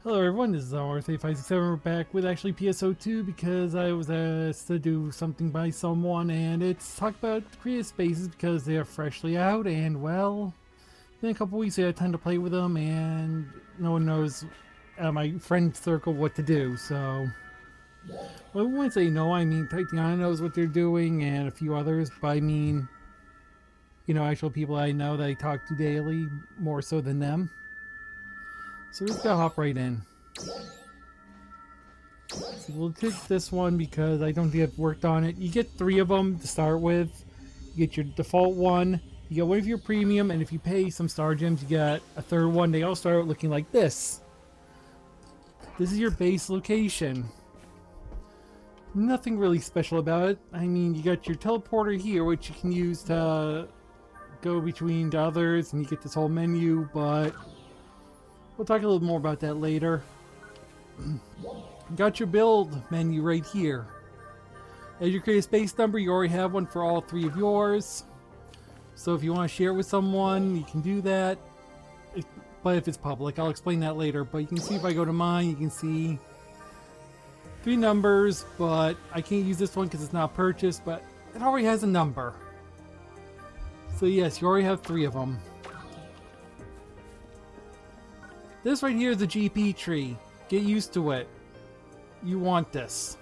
Hello everyone, this is R3567. We're back with actually PSO2 because I was asked to do something by someone, and it's talk about creative spaces because they are freshly out, and well, in a couple weeks I had time to play with them, and no one knows my friend circle what to do, so well, when I say no, I mean Tatiana knows what they're doing and a few others, but I mean, actual people I know that I talk to daily more so than them. So we're just gonna hop right in. So we'll take this one because I don't think I've worked on it. You get 3 of them to start with. You get your default one, you get one of your premium, and if you pay some star gems, you get a third one. They all start looking like this. This is your base location. Nothing really special about it. I mean, you got your teleporter here, which you can use to go between the others, and you get this whole menu, but we'll talk a little more about that later. Got your build menu right here. As you create a space number, you already have one for all 3 of yours. So if you want to share it with someone, you can do that. But if it's public, I'll explain that later. But you can see if I go to mine, you can see 3 numbers, but I can't use this one because it's not purchased, but it already has a number. So yes, you already have 3 of them. This right here is the GP tree. Get used to it. You want this.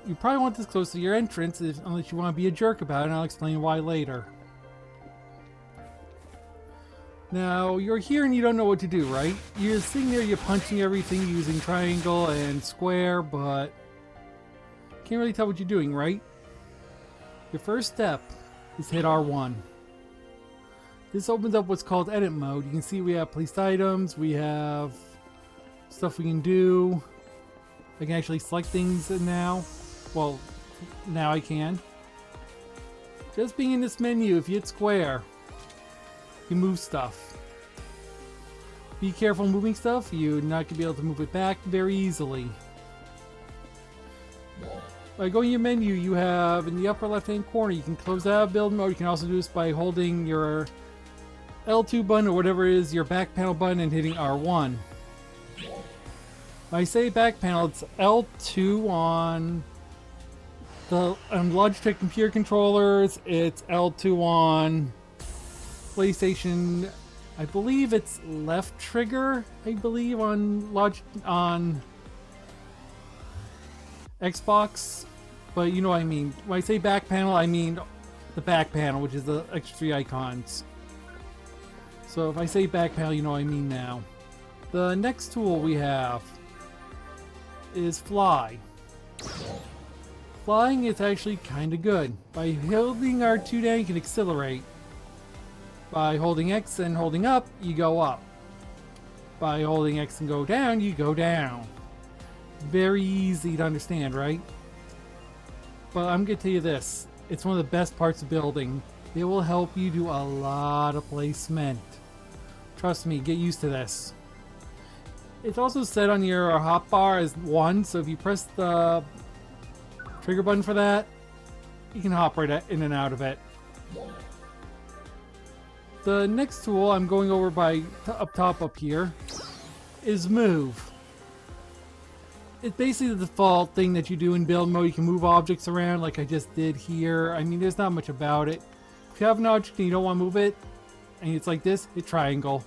You probably want this close to your entrance unless you want to be a jerk about it, and I'll explain why later. Now, you're here and you don't know what to do, right? You're sitting there, you're punching everything using triangle and square, but can't really tell what you're doing, right? Your first step is hit R1. This opens up what's called edit mode. You can see we have placed items, we have stuff we can do. I can actually select things now. Well, now I can. Just being in this menu, if you hit square, you move stuff. Be careful moving stuff, you're not going to be able to move it back very easily. By going to your menu, you have in the upper left hand corner, you can close out of build mode. You can also do this by holding your L2 button or whatever it is, your back panel button, and hitting R1. When I say back panel, it's L2 on the Logitech computer controllers. It's L2 on PlayStation. I believe it's left trigger. I believe on Xbox, but you know what I mean. When I say back panel, I mean the back panel, which is the extra 3 icons. So if I say back panel, you know what I mean now. The next tool we have is fly. Flying is actually kind of good. By holding R2 down, you can accelerate. By holding X and holding up, you go up. By holding X and go down, you go down. Very easy to understand, right? But I'm going to tell you this. It's one of the best parts of building. It will help you do a lot of placement. Trust me, get used to this. It's also set on your hotbar as 1, so if you press the trigger button for that, you can hop right in and out of it. The next tool I'm going over by up top up here is move. It's basically the default thing that you do in build mode. You can move objects around like I just did here. I mean, there's not much about it. If you have an object and you don't want to move it, and it's like this, hit triangle.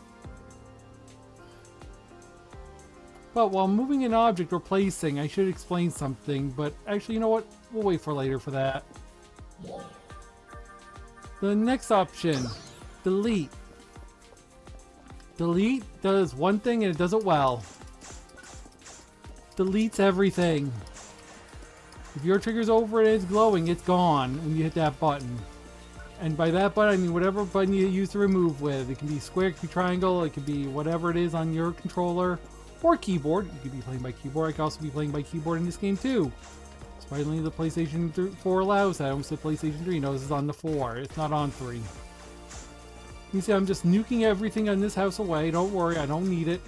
But while moving an object or placing, I should explain something, but actually, you know what? We'll wait for later for that. The next option, delete. Delete does one thing and it does it well. Deletes everything. If your trigger's over and it's glowing, it's gone when you hit that button. And by that button, I mean whatever button you use to remove with. It can be square, it can be triangle, it can be whatever it is on your controller. Or keyboard. You could be playing by keyboard. I could also be playing by keyboard in this game too. Surprisingly, the PlayStation 4 allows that. I almost said PlayStation 3. No, this is on the 4. It's not on 3. You see, I'm just nuking everything on this house away. Don't worry, I don't need it.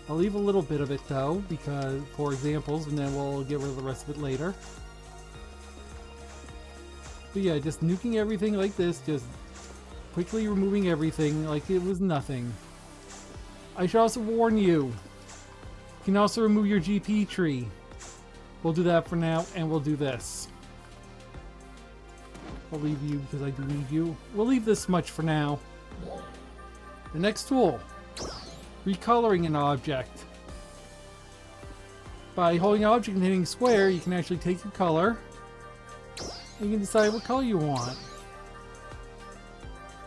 I'll leave a little bit of it though, because for examples, and then we'll get rid of the rest of it later. But yeah, just nuking everything like this. Just quickly removing everything like it was nothing. I should also warn you, You can also remove your GP tree. We'll do that for now, and we'll do this. I'll leave you because I do need you. We'll leave this much for now. The next tool, recoloring an object. By holding an object and hitting square, you can actually take your color and you can decide what color you want.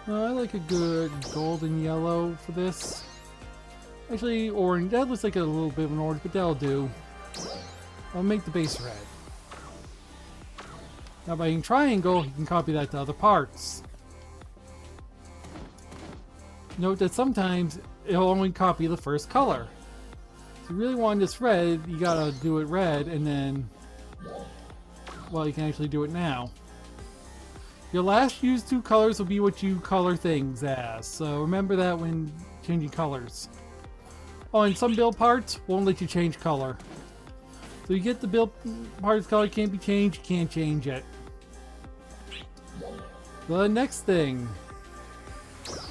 I like a good golden yellow for this. Actually, orange. That looks like a little bit of an orange, but that'll do. I'll make the base red. Now by hitting triangle, you can copy that to other parts. Note that sometimes it'll only copy the first color. If you really want this red, you gotta do it red, and then, well, you can actually do it now. Your last used 2 colors will be what you color things as, so remember that when changing colors. Oh, and some build parts won't let you change color. So you get the build parts color can't be changed, you can't change it. The next thing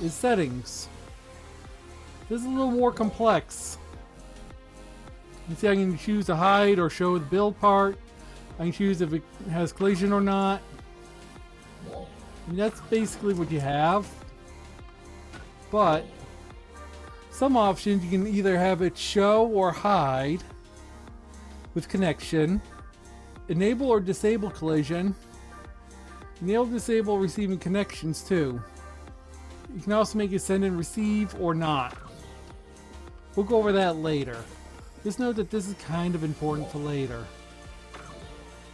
is settings. This is a little more complex. You see, I can choose to hide or show the build part. I can choose if it has collision or not. I mean, that's basically what you have. But some options you can either have it show or hide with connection, enable or disable collision, enable disable receiving connections too. You can also make it send and receive or not. We'll go over that later. Just note that this is kind of important for later.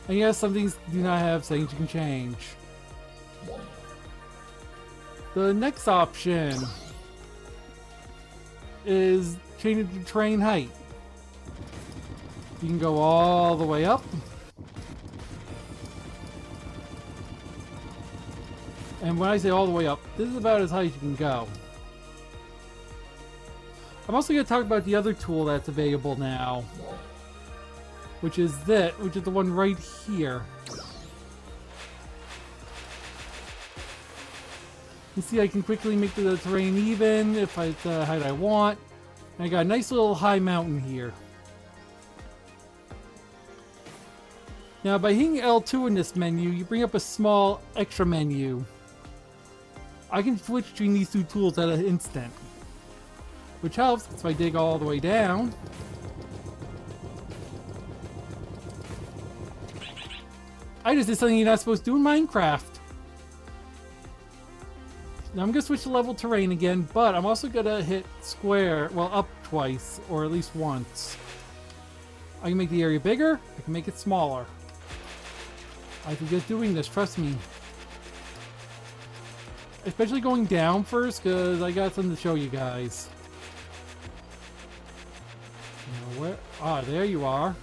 And yes, some things do not have settings you can change. The next option is changing the terrain height. You can go all the way up. And when I say all the way up, this is about as high as you can go. I'm also going to talk about the other tool that's available now, which is the one right here. You see, I can quickly make the terrain even if it's the height I want. And I got a nice little high mountain here. Now, by hitting L2 in this menu, you bring up a small extra menu. I can switch between these 2 tools at an instant, which helps if I dig all the way down. I just did something you're not supposed to do in Minecraft. Now I'm going to switch to level terrain again, but I'm also going to hit square, well, up twice, or at least once. I can make the area bigger, I can make it smaller. I can get doing this, trust me. Especially going down first, because I got something to show you guys. Now where? Ah, there you are.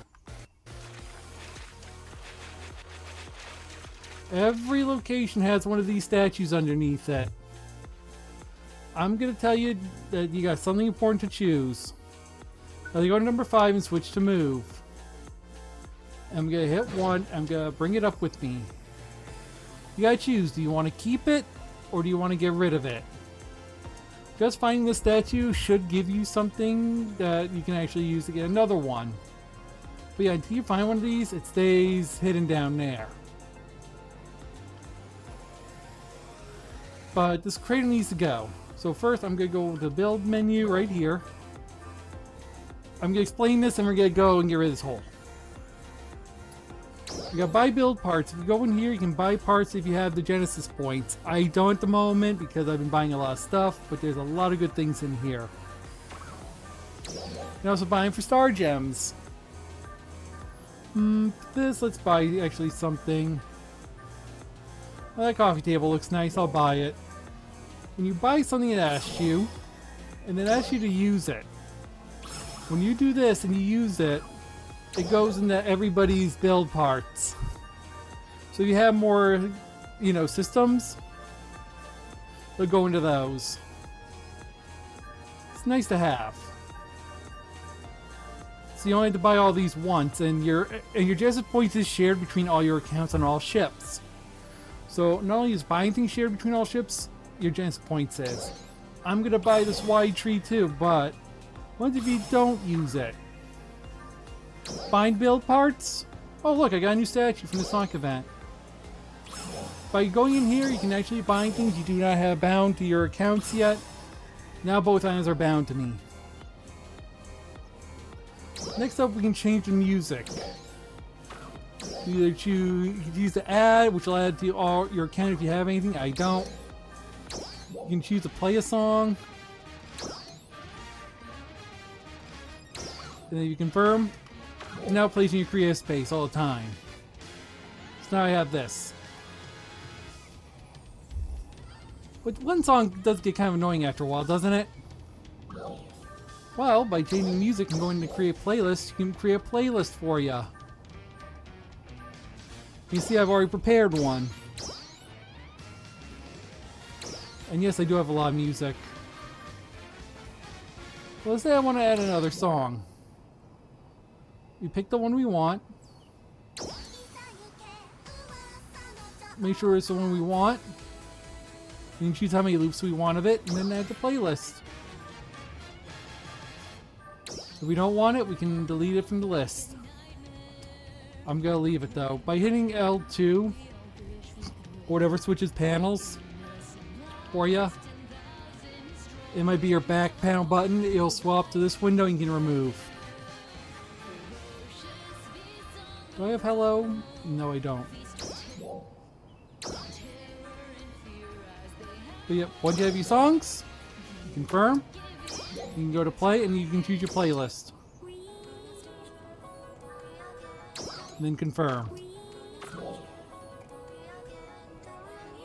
Every location has one of these statues underneath it. I'm going to tell you that you got something important to choose. Now you go to number 5 and switch to move. I'm going to hit 1. I'm going to bring it up with me. You got to choose. Do you want to keep it or do you want to get rid of it? Just finding the statue should give you something that you can actually use to get another one. But yeah, until you find one of these, it stays hidden down there. But this cradle needs to go. So first I'm going to go to the build menu right here. I'm going to explain this and we're going to go and get rid of this hole. You got buy build parts. If you go in here, you can buy parts if you have the Genesis points. I don't at the moment because I've been buying a lot of stuff, but there's a lot of good things in here. You're also buying for star gems. Let's buy actually something. Well, that coffee table looks nice, I'll buy it. When you buy something, it asks you, and it asks you to use it. When you do this and you use it, it goes into everybody's build parts. So if you have more, systems, they'll go into those. It's nice to have. So you only have to buy all these once, and your Genesis points is shared between all your accounts on all ships. So not only is buying things shared between all ships, your Genesis points is. I'm gonna buy this wide tree too, but what if you don't use it? Find build parts. Oh look, I got a new statue from the Sonic event. By going in here, you can actually bind things you do not have bound to your accounts yet. Now both items are bound to me. Next up, we can change the music. You can use the add, which will add to all your account if you have anything. I don't. You can choose to play a song. And then you confirm. And now it plays in your creative space all the time. So now I have this. But one song does get kind of annoying after a while, doesn't it? Well, by changing music and going to create playlists, you can create a playlist for you. You see, I've already prepared one. And yes, I do have a lot of music. Well, let's say I want to add another song. We pick the one we want. Make sure it's the one we want. You can choose how many loops we want of it, and then add the playlist. If we don't want it, we can delete it from the list. I'm gonna leave it though. By hitting L2, or whatever switches panels for you, it might be your back panel button. It'll swap to this window and you can remove. Do I have hello? No, I don't. But yep, once you have your songs, confirm. You can go to play and you can choose your playlist. And then confirm.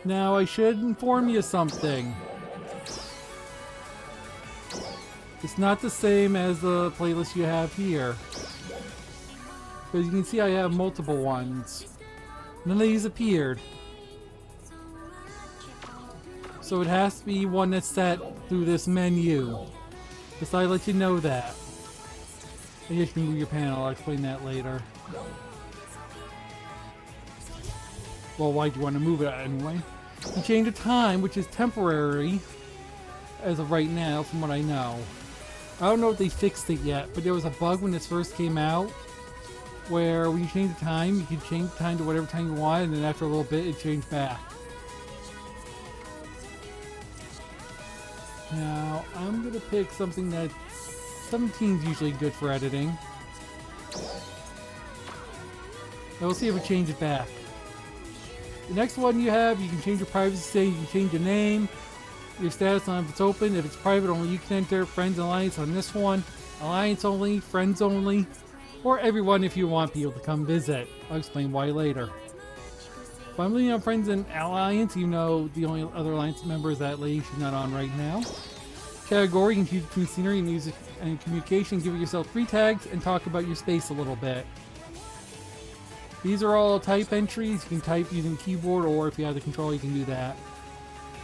Now I should inform you something. It's not the same as the playlist you have here. Because you can see I have multiple ones. None of these appeared. So it has to be one that's set through this menu. Just I let you know that. I guess you can move your panel, I'll explain that later. Well, why do you want to move it anyway? You change the time, which is temporary as of right now, from what I know. I don't know if they fixed it yet, but there was a bug when this first came out where when you change the time, you could change the time to whatever time you want, and then after a little bit, it changed back. Now, I'm going to pick something that 17 is usually good for editing. And we'll see if we change it back. The next one you have, you can change your privacy setting, you can change your name, your status on if it's open. If it's private, only you can enter. Friends and Alliance on this one. Alliance only, Friends only, or everyone if you want people to come visit. I'll explain why later. But I'm leaving on Friends and Alliance, even though the only other Alliance member is that lady. She's not on right now. Category, you can choose between scenery, music, and communication. Give yourself 3 tags and talk about your space a little bit. These are all type entries. You can type using keyboard, or if you have the controller, you can do that.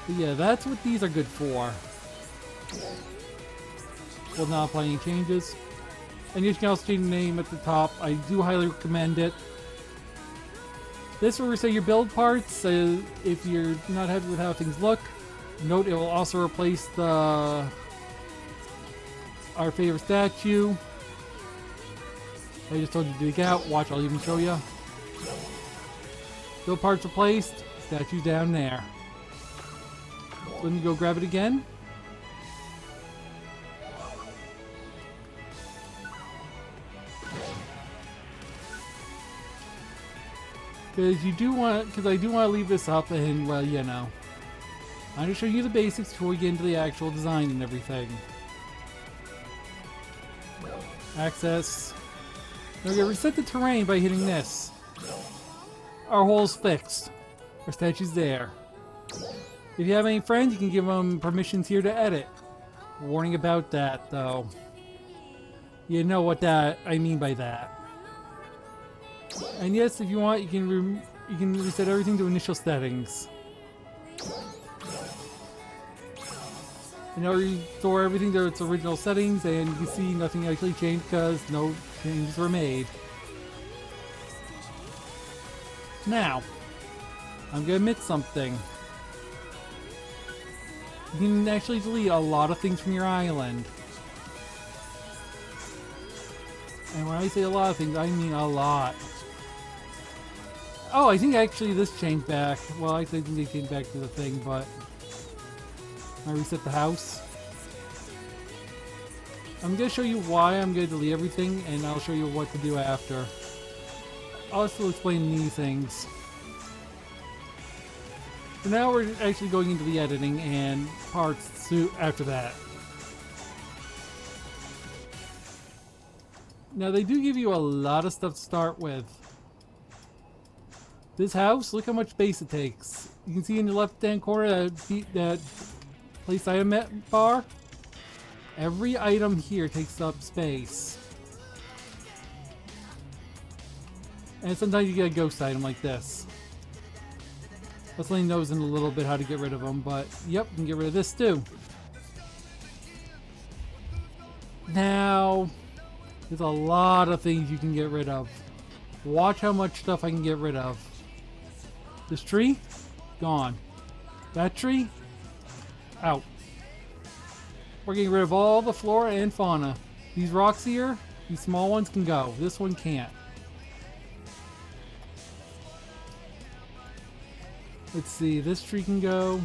But yeah, that's what these are good for. Will not apply any changes. And you can also change the name at the top. I do highly recommend it. This will reset your build parts if you're not happy with how things look. Note it will also replace our favorite statue. I just told you to dig out. Watch, I'll even show you. Build parts replaced. Statue's down there. So let me go grab it again. Because I do want to leave this up, and well, you know, I'm going to show you the basics before we get into the actual design and everything. Access. We're going to reset the terrain by hitting this. Our hole's fixed. Our statue's there. If you have any friends, you can give them permissions here to edit. Warning about that, though. You know what I mean by that. And yes, if you want, you can reset everything to initial settings. And now restore everything to its original settings, and you can see nothing actually changed because no changes were made. Now, I'm gonna admit something. You can actually delete a lot of things from your island. And when I say a lot of things, I mean a lot. Oh, I think actually this changed back. Well, I think they came back to the thing, but I reset the house. I'm going to show you why I'm going to delete everything, and I'll show you what to do after. I'll still explain these things. So now we're actually going into the editing and parts after that. Now they do give you a lot of stuff to start with. This house, look how much space it takes. You can see in the left hand corner that place item bar. Every item here takes up space. And sometimes you get a ghost item like this. Let's let knows in a little bit how to get rid of them, but yep, you can get rid of this too. Now, there's a lot of things you can get rid of. Watch how much stuff I can get rid of. This tree, gone. That tree, out. We're getting rid of all the flora and fauna. These rocks here, these small ones can go. This one can't. Let's see, this tree can go.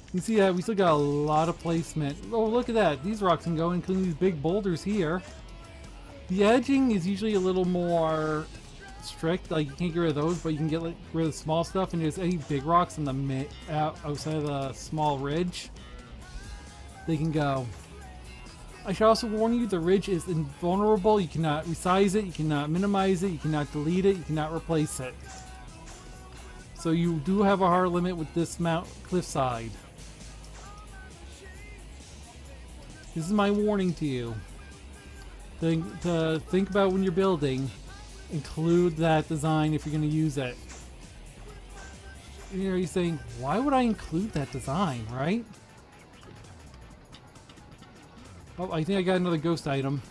You can see that we still got a lot of placement. Oh, look at that. These rocks can go, including these big boulders here. The edging is usually a little more strict. Like, you can't get rid of those, but you can get rid of the small stuff. And there's any big rocks in the outside of the small ridge, they can go. I should also warn you, the ridge is invulnerable. You cannot resize it, you cannot minimize it, you cannot delete it, you cannot replace it. So you do have a hard limit with this cliffside. This is my warning to you. To think about when you're building, include that design if you're going to use it. You're saying, why would I include that design, right? Oh, I think I got another ghost item.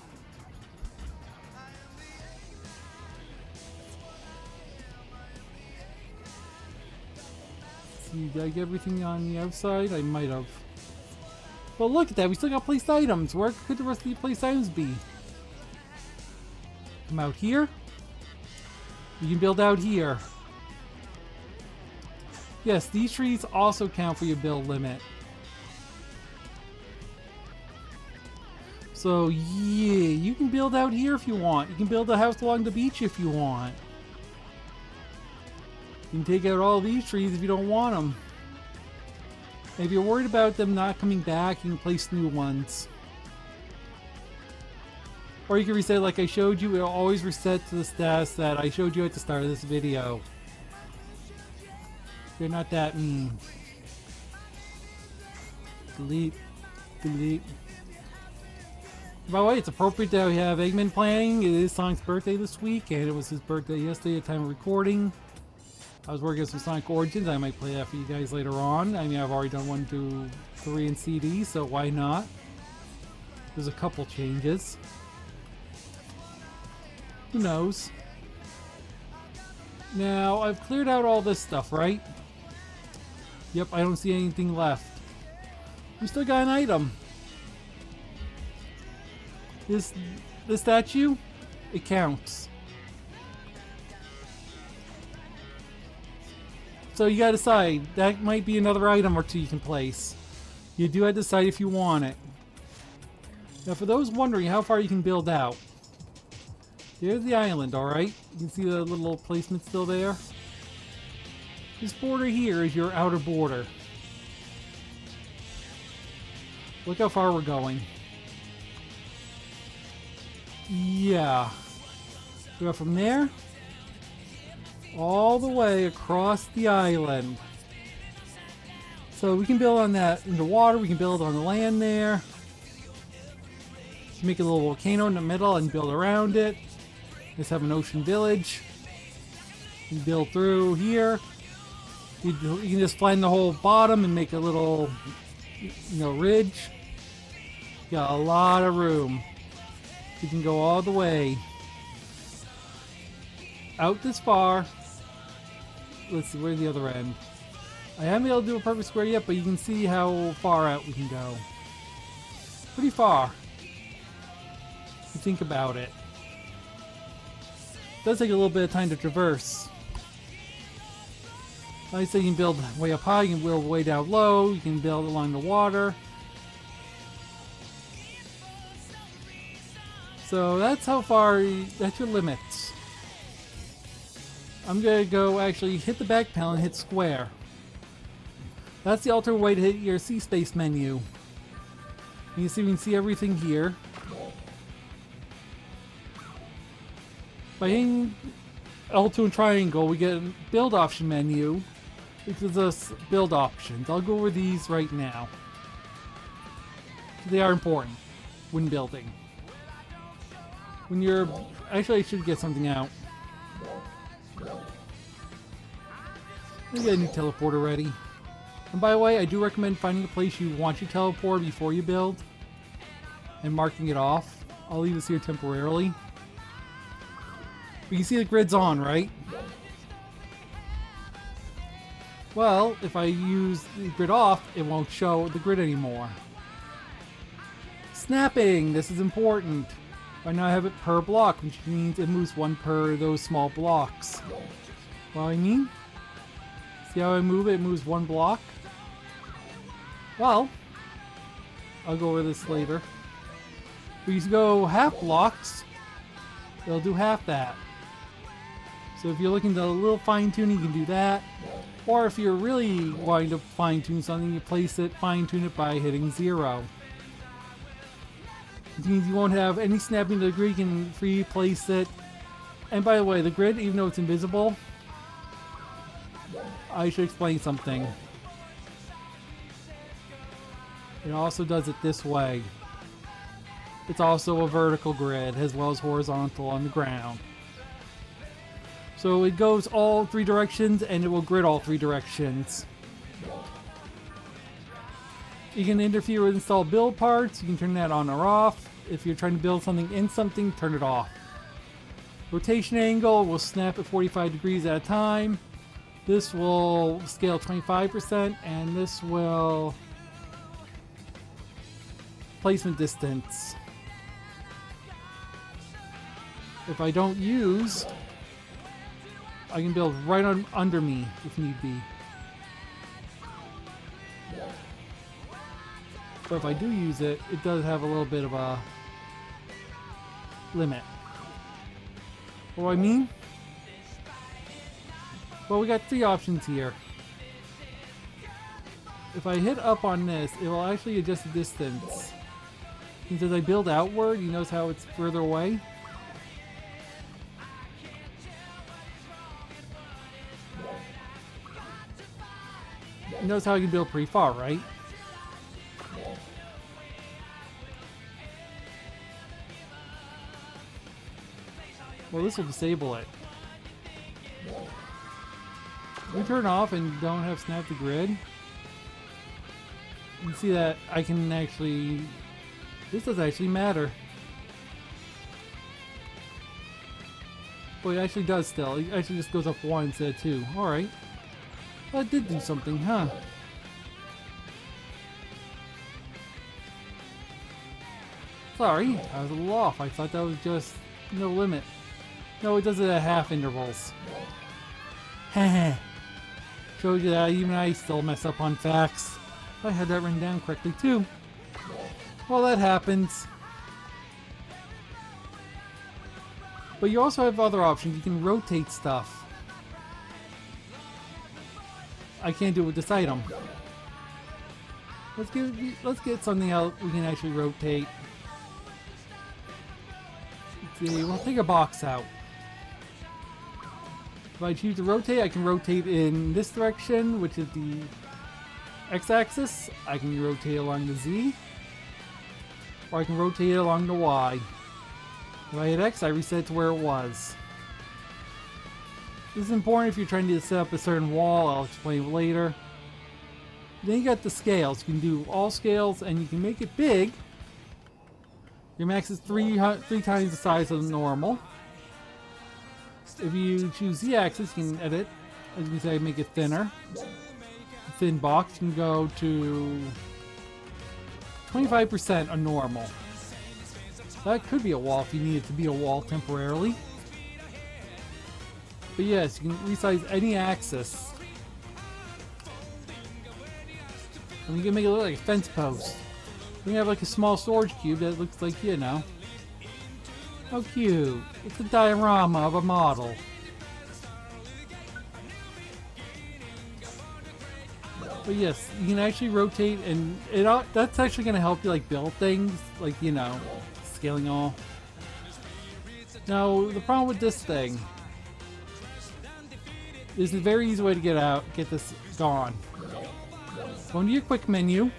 Did I get everything on the outside? I might have. Well, look at that. We still got placed items. Where could the rest of the placed items be? Come out here. You can build out here. Yes, these trees also count for your build limit. So, yeah, you can build out here if you want. You can build a house along the beach if you want. You can take out all these trees if you don't want them. If you're worried about them not coming back, you can place new ones. Or you can reset like I showed you. It'll always reset to the status that I showed you at the start of this video. They're not that mean. Delete. Delete. By the way, it's appropriate that we have Eggman playing. It is Sonic's birthday this week, and it was his birthday yesterday at the time of recording. I was working on some Sonic Origins. I might play that for you guys later on. I mean, I've already done 1, 2, 3 in CD, so why not? There's a couple changes. Who knows? Now, I've cleared out all this stuff, right? Yep, I don't see anything left. We still got an item. This statue, it counts. So you gotta decide. That might be another item or two you can place. You do have to decide if you want it. Now, for those wondering how far you can build out, there's the island, alright? You can see the little placement still there. This border here is your outer border. Look how far we're going. Yeah. We go from there all the way across the island. So we can build on that in the water, we can build on the land there. Make a little volcano in the middle and build around it. Let's have an ocean village. You build through here. You can just flatten the whole bottom and make a little, ridge. You got a lot of room. You can go all the way out this far. Let's see, where's the other end? I haven't been able to do a perfect square yet, but you can see how far out we can go. Pretty far. You think about it. It does take a little bit of time to traverse. Like I say, you can build way up high, you can build way down low, you can build along the water. So that's how far, that's your limits. I'm gonna go actually hit the back panel and hit square. That's the alternate way to hit your C-Space menu. You see, we can see everything here. By hitting L2 and triangle, we get a build option menu, which gives us build options. I'll go over these right now. They are important when building. When you're... Actually, I should get something out. Let me get a new teleporter ready. And by the way, I do recommend finding a place you want your teleport before you build and marking it off. I'll leave this here temporarily. But you can see the grid's on, right? Well, if I use the grid off, it won't show the grid anymore. Snapping! This is important. Right now I have it per block, which means it moves one per those small blocks. Well, I mean? See how I move it? It moves one block. Well, I'll go over this later. We used to go half blocks. It'll do half that. So if you're looking to a little fine tuning, you can do that. Or if you're really wanting to fine tune something, you place it, fine tune it by hitting 0. It means you won't have any snapping to the grid. You can free place it. And by the way, the grid, even though it's invisible, I should explain something. It also does it this way. It's also a vertical grid as well as horizontal on the ground. So it goes all 3 directions and it will grid all 3 directions. You can interfere with installed build parts. You can turn that on or off. If you're trying to build something in something, turn it off. Rotation angle will snap at 45 degrees at a time. This will scale 25% and this will placement distance. If I don't use, I can build right on under me if need be. But if I do use it, it does have a little bit of a limit. What do I mean? Well, we got 3 options here. If I hit up on this, it will actually adjust the distance. And as I build outward, you notice how it's further away? You notice how I can build pretty far, right? Well, this will disable it. If we turn off and don't have snap to grid, you can see that I can actually... This does actually matter. Well, it actually does still. It actually just goes up 1 instead of 2. Alright. That did do something, huh? Sorry, I was a little off. I thought that was just no limit. No, it does it at half intervals. Heh. Showed you that even I still mess up on facts. I had that written down correctly too. Well, that happens. But you also have other options. You can rotate stuff. I can't do it with this item. Let's get something else we can actually rotate. Let's see, we'll take a box out. If I choose to rotate, I can rotate in this direction, which is the x-axis. I can rotate along the z. Or I can rotate it along the y. If I hit X, I reset it to where it was. This is important if you're trying to set up a certain wall. I'll explain later. Then you got the scales. You can do all scales and you can make it big. Your max is three times the size of the normal. If you choose Z-axis, you can edit. As you can see, I make it thinner. A thin box, you can go to 25% on normal. That could be a wall if you need it to be a wall temporarily. But yes, you can resize any axis. And you can make it look like a fence post. You can have like a small storage cube that looks like, you know. How cute. It's a diorama of a model. But yes, you can actually rotate, and that's actually going to help you like build things, like, you know, scaling all. Now, the problem with this thing is a very easy way to get this gone. Go into your quick menu.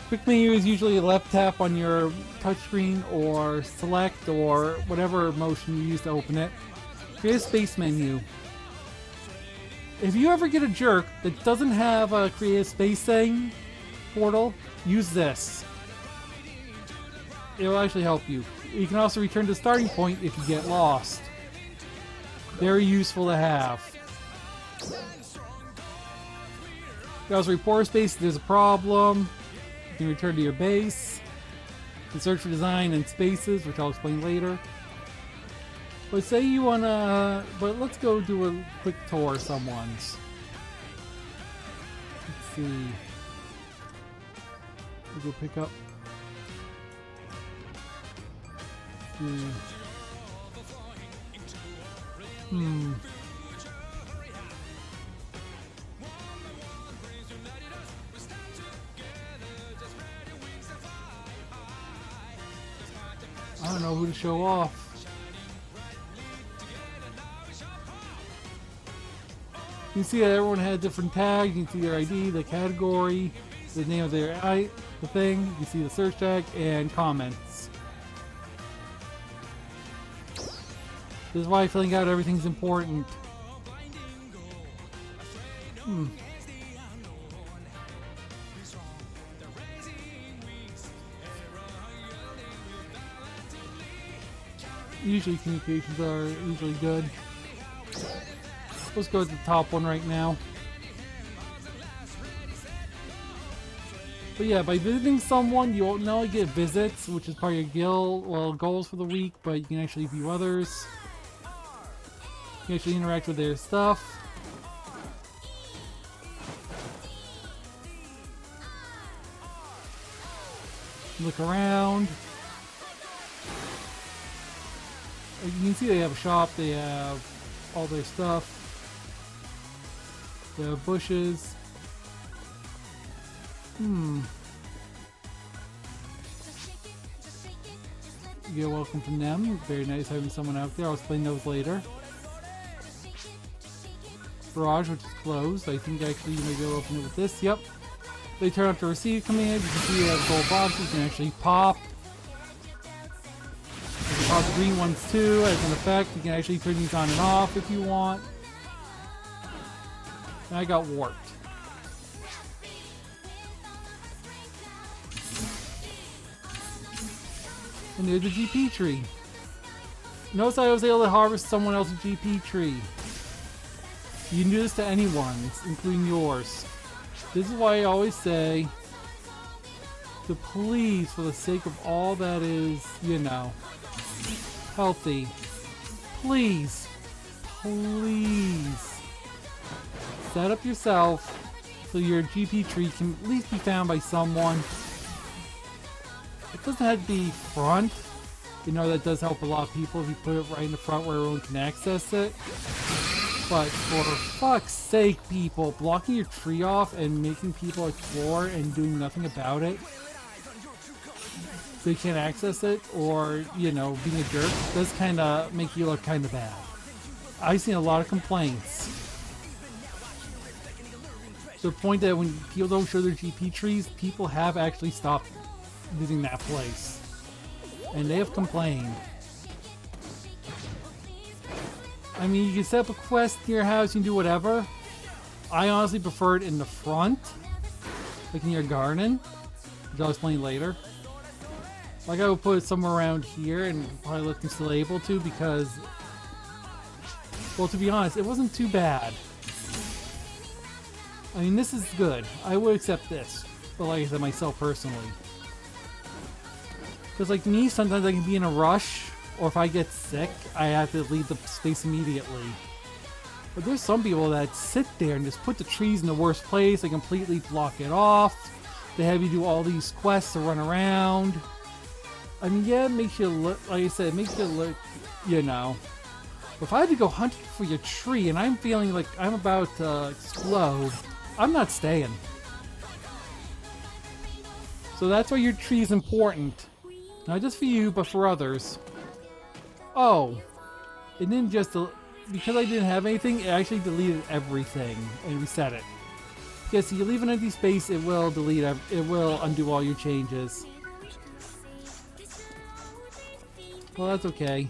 Quick menu is usually a left tap on your touchscreen or select or whatever motion you use to open it. Create a space menu. If you ever get a jerk that doesn't have a create a space thing portal, use this. It will actually help you. You can also return to the starting point if you get lost. Very useful to have. You can also report space if there's a problem. You can return to your base. You can search for design and spaces, which I'll explain later. But say you wanna... But let's go do a quick tour of someone's. Let's see. We'll go pick up. Let's see. I don't know who to show off. You can see that everyone had different tags. You can see their ID, the category, the name of their the thing. You can see the search tag and comments. This is why filling out everything's important. Usually communications are usually good. Let's go with the top one right now. But yeah, by visiting someone, you won't only get visits, which is part of your guild, well, goals for the week, but you can actually view others. You can actually interact with their stuff. Look around. You can see they have a shop, they have all their stuff. They have bushes. You get a welcome from them. Very nice having someone out there. I'll explain those later. Garage, which is closed. I think actually you may be able to open it with this. Yep. They turn up the receive command. You can see they have gold boxes. You can actually pop. You can pop the green ones too as an effect. You can actually turn these on and off if you want. And I got warped. And there's the GP tree. Notice I was able to harvest someone else's GP tree. You can do this to anyone's, including yours. This is why I always say to please, for the sake of all that is, you know, healthy, please set up yourself so your GP tree can at least be found by someone. It doesn't have to be front. You know, that does help a lot of people if you put it right in the front where everyone can access it. But for fuck's sake, people, blocking your tree off and making people explore and doing nothing about it so you can't access it, or, you know, being a jerk, does kind of make you look kind of bad. I've seen a lot of complaints. To the point that when people don't show their GP trees, people have actually stopped using that place. And they have complained. I mean, you can set up a quest in your house, you can do whatever. I honestly prefer it in the front, like in your garden, which I'll explain later. Like, I would put it somewhere around here and probably let them still able to, because, well, to be honest, it wasn't too bad. I mean, this is good. I would accept this, but like I said, myself personally. Because like me, sometimes I can be in a rush, or if I get sick, I have to leave the space immediately. But there's some people that sit there and just put the trees in the worst place. They completely block it off. They have you do all these quests to run around. I mean, yeah, it makes you look, like I said, it makes you look, you know. But if I had to go hunting for your tree and I'm feeling like I'm about to explode, I'm not staying. So that's why your tree is important. Not just for you, but for others. Oh, it didn't just, because I didn't have anything, it actually deleted everything and reset it. Yeah, so you leave an empty space, it will delete, it will undo all your changes. Well, that's okay.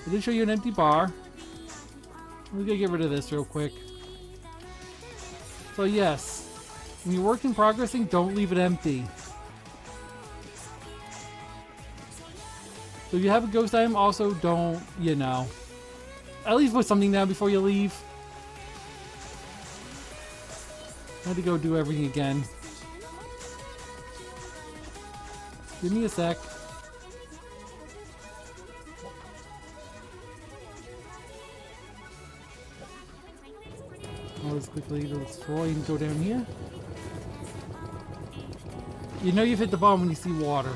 I did show you an empty bar. We're gonna get rid of this real quick. So yes, when you're working progressing, don't leave it empty. So if you have a ghost item, also don't, you know, at least put something down before you leave. I had to go do everything again. Give me a sec. I'll just quickly destroy and go down here. You know you've hit the bottom when you see water.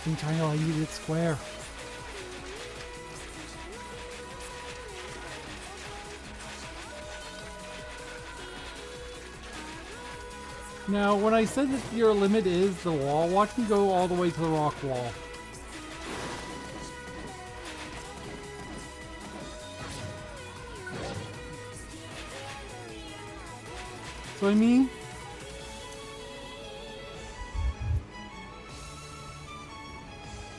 I'm trying to use it square. Now, when I said that your limit is the wall, watch me go all the way to the rock wall. So I mean,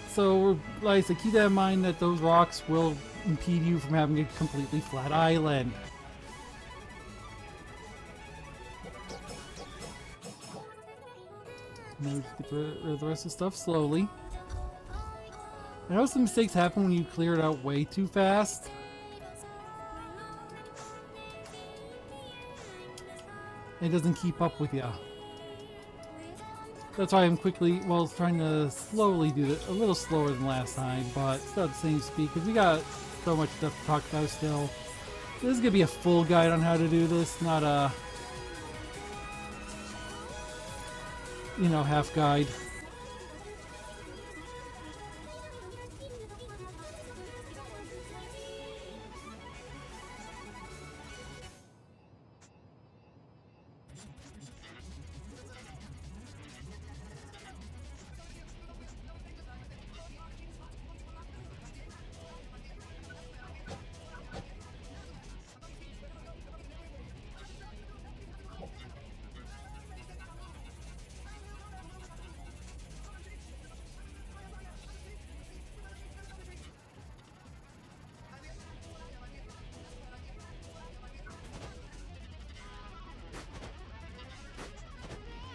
so like I said, keep that in mind that those rocks will impede you from having a completely flat island. Now just get rid of the rest of the stuff slowly. I know some mistakes happen when you clear it out way too fast. It doesn't keep up with you. That's why I'm quickly, well, trying to slowly do it, a little slower than last time, but still at the same speed, because we got so much stuff to talk about still. This is going to be a full guide on how to do this, not a, you know, half guide.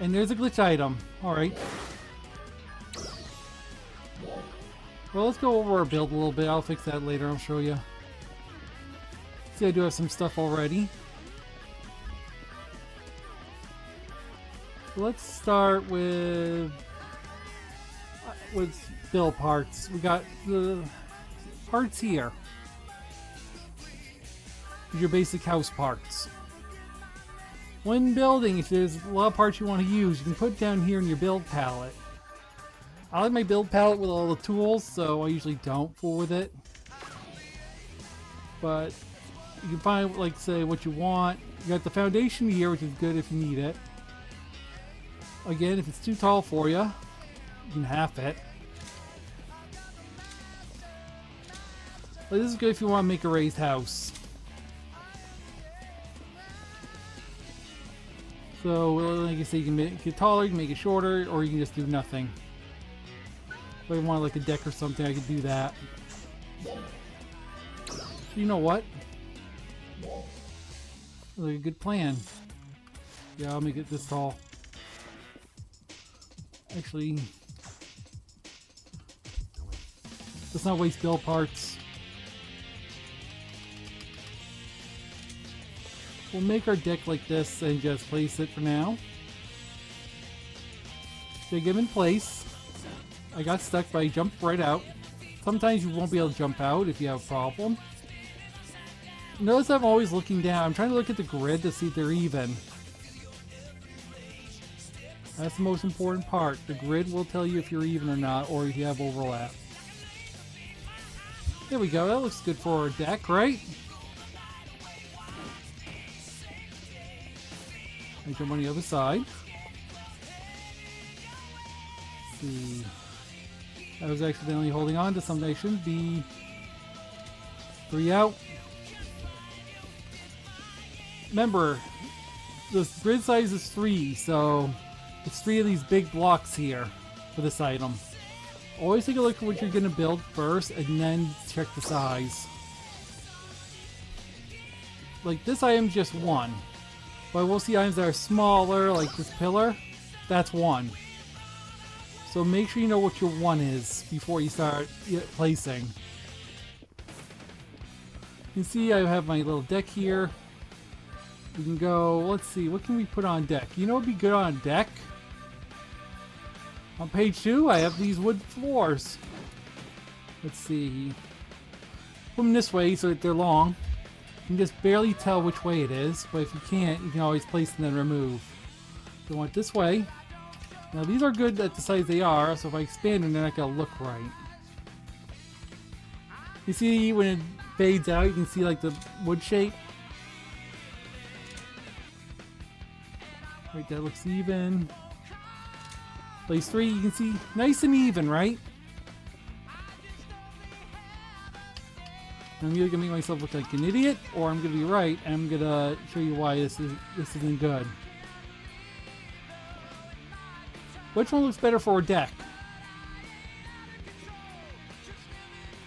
And there's a glitch item. Alright. Well, let's go over our build a little bit. I'll fix that later. I'll show you. See, I do have some stuff already. So let's start with build parts. We got the parts here. Your basic house parts. When building, if there's a lot of parts you want to use, you can put down here in your build palette. I like my build palette with all the tools, so I usually don't fool with it. But you can find, like, say, what you want. You got the foundation here, which is good if you need it. Again, if it's too tall for you, you can half it. But this is good if you want to make a raised house. So, like I say, you can make it taller, you can make it shorter, or you can just do nothing. If I want like a deck or something, I could do that. You know what? Like a good plan. Yeah, I'll make it this tall. Actually, Let's not waste build parts. We'll make our deck like this and just place it for now. They get in place. I got stuck, but I jumped right out. Sometimes you won't be able to jump out if you have a problem. Notice I'm always looking down. I'm trying to look at the grid to see if they're even. That's the most important part. The grid will tell you if you're even or not, or if you have overlap. There we go. That looks good for our deck, right? I jump on the other side. Let's see. I was accidentally holding on to something I shouldn't be. 3 out. Remember, the grid size is 3, so it's 3 of these big blocks here for this item. Always take a look at what you're going to build first and then check the size. Like this item just 1. But we'll see items that are smaller, like this pillar. That's 1. So make sure you know what your 1 is before you start placing. You can see I have my little deck here. We can go, let's see, what can we put on deck? You know what would be good on a deck? On page 2, I have these wood floors. Let's see. Put them this way so that they're long. You can just barely tell which way it is, but if you can't, you can always place and then remove. So I want this way. Now these are good at the size they are, so if I expand them, they're not going to look right. You see when it fades out, you can see like the wood shape. Right, that looks even. Place 3, you can see nice and even, right? I'm either gonna make myself look like an idiot, or I'm gonna be right, and I'm gonna show you why this isn't good. Which one looks better for a deck?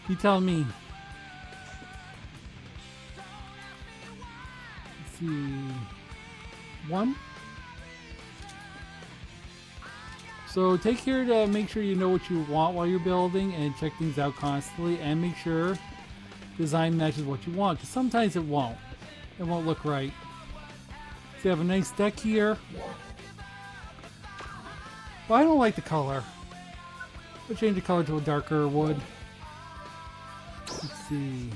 You tell me. Let's see. 1. So take care to make sure you know what you want while you're building and check things out constantly, and make sure design matches what you want, because sometimes it won't. It won't look right. So you have a nice deck here. Well, I don't like the color. I'll change the color to a darker wood. Let's see.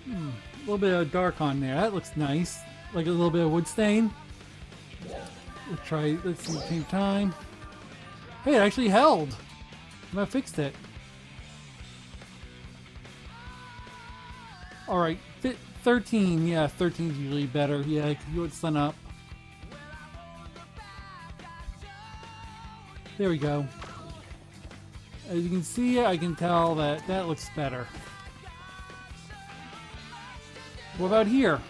A little bit of dark on there. That looks nice. Like a little bit of wood stain. Let's see, same time. Hey, it actually held. I fixed it. Alright, 13. Yeah, 13 is usually better. Yeah, because you would sun up. There we go. As you can see, I can tell that that looks better. What about here?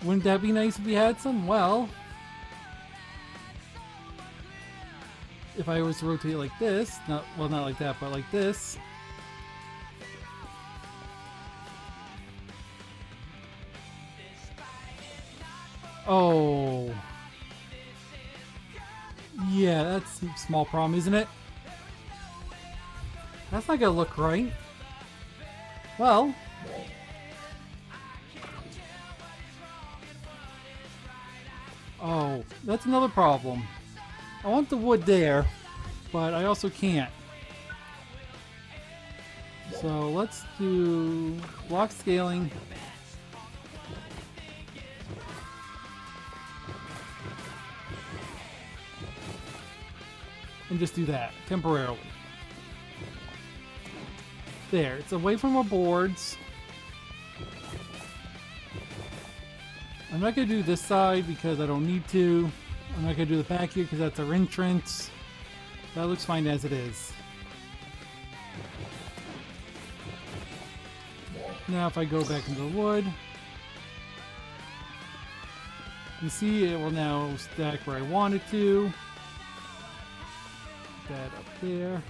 Wouldn't that be nice if we had some? Well, if I was to rotate like this, not like that, but like this. Oh. Yeah, that's a small problem, isn't it? That's not gonna look right. Well. Oh, that's another problem. I want the wood there, but I also can't. So let's do block scaling. And just do that temporarily. There, it's away from our boards. I'm not going to do this side because I don't need to. I'm not going to do the back here because that's our entrance. That looks fine as it is. Now if I go back into the wood, you see it will now stack where I want it to. Put that up there.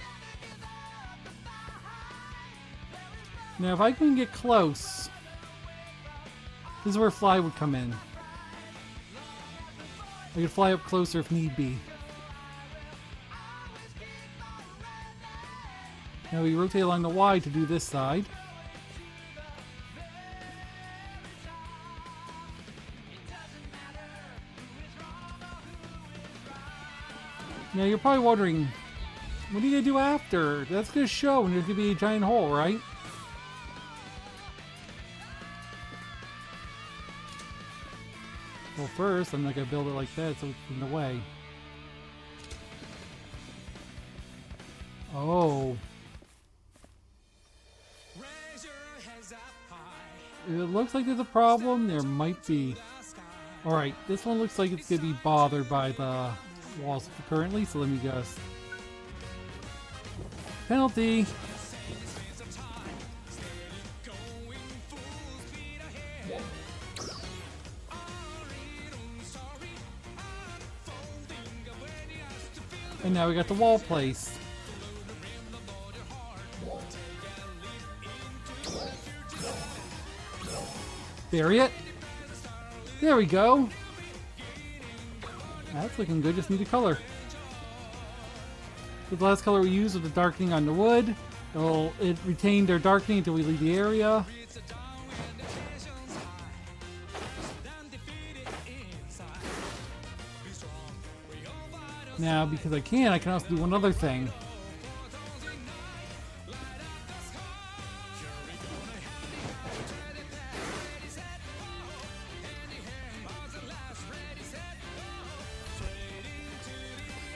Now if I can get close, this is where fly would come in. I can fly up closer if need be. Now we rotate along the Y to do this side. Now you're probably wondering, what are you going to do after? That's going to show, and there's going to be a giant hole, right? Well, first, I'm not going to build it like that so it's in the way. Oh. If it looks like there's a problem, there might be. Alright, this one looks like it's going to be bothered by the walls currently, so let me guess. Penalty! And now we got the wall placed. Bury it. There we go. That's looking good, just need a color. The last color we used was the darkening on the wood. It retained their darkening until we leave the area. Now, because I can also do one other thing.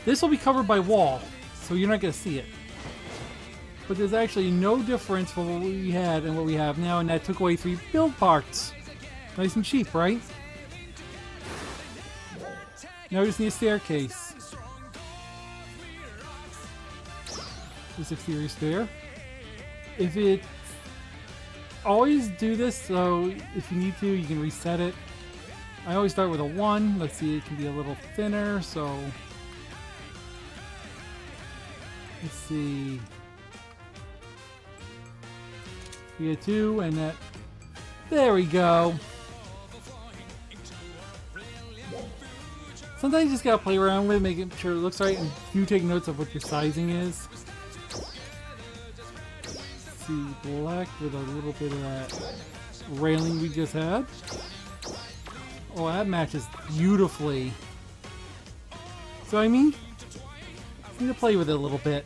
This will be covered by wall, so you're not going to see it. But there's actually no difference from what we had and what we have now, and that took away 3 build parts. Nice and cheap, right? Now we just need a staircase. This exterior stair. If it... Always do this, so if you need to, you can reset it. I always start with a 1. Let's see, it can be a little thinner, so... Let's see. We get 2, and that. There we go. Sometimes you just gotta play around with it, making sure it looks right, and do take notes of what your sizing is. Let's see, black with a little bit of that railing we just had. Oh, that matches beautifully. So I mean, need to play with it a little bit.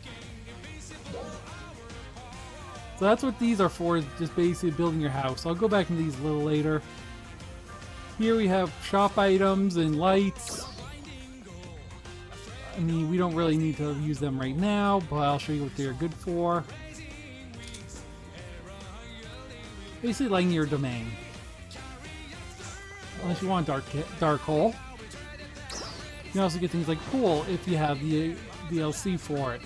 So that's what these are for, just basically building your house. I'll go back into these a little later. Here we have shop items and lights. I mean, we don't really need to use them right now, but I'll show you what they're good for. Basically lighting your domain. Unless you want dark hole. You can also get things like pool if you have the DLC for it.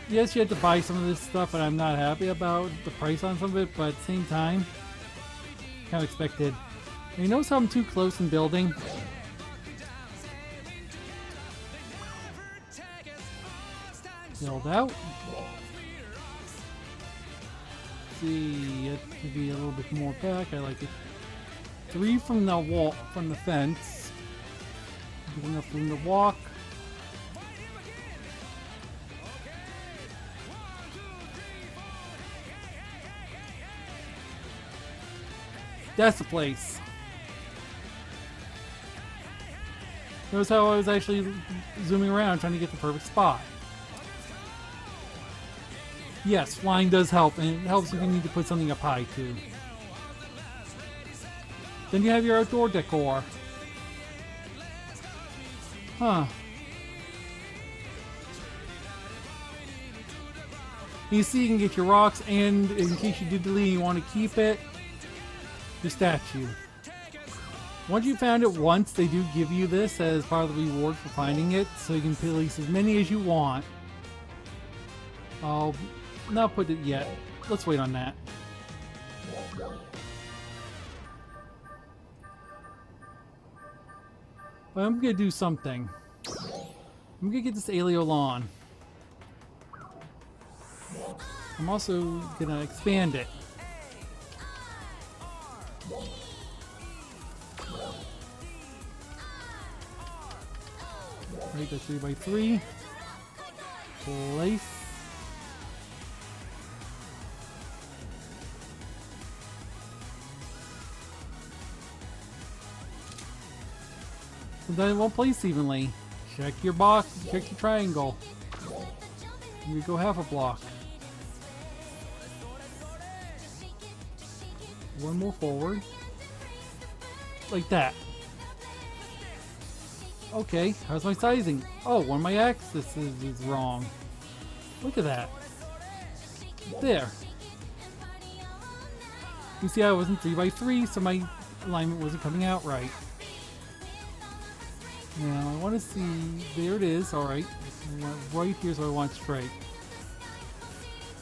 Yes, you have to buy some of this stuff, and I'm not happy about the price on some of it, but at the same time, kind of expected. And you notice how I'm too close in building? Build out. See, it could be a little bit more back. I like it. 3 from the wall, from the fence. Good enough room to walk. That's the place. Notice how I was actually zooming around trying to get the perfect spot. Yes, flying does help, and it helps if you need to put something up high too. Then you have your outdoor decor. Huh. You see, you can get your rocks, and in case you did delete and you want to keep it, your statue. Once you found it once, they do give you this as part of the reward for finding it, so you can place as many as you want. I'll not put it yet. Let's wait on that. But I'm gonna do something. I'm gonna get this Alio lawn. I'm also gonna expand it. Right, that's 3x3. Place. Sometimes it won't place evenly. Check your box, check your triangle. You go half a block. One more forward. Like that. Okay, how's my sizing? Oh, one of my axes is wrong. Look at that. There. You see, I wasn't 3x3, so my alignment wasn't coming out right. Now, I want to see... There it is, alright. Right here, so I want straight.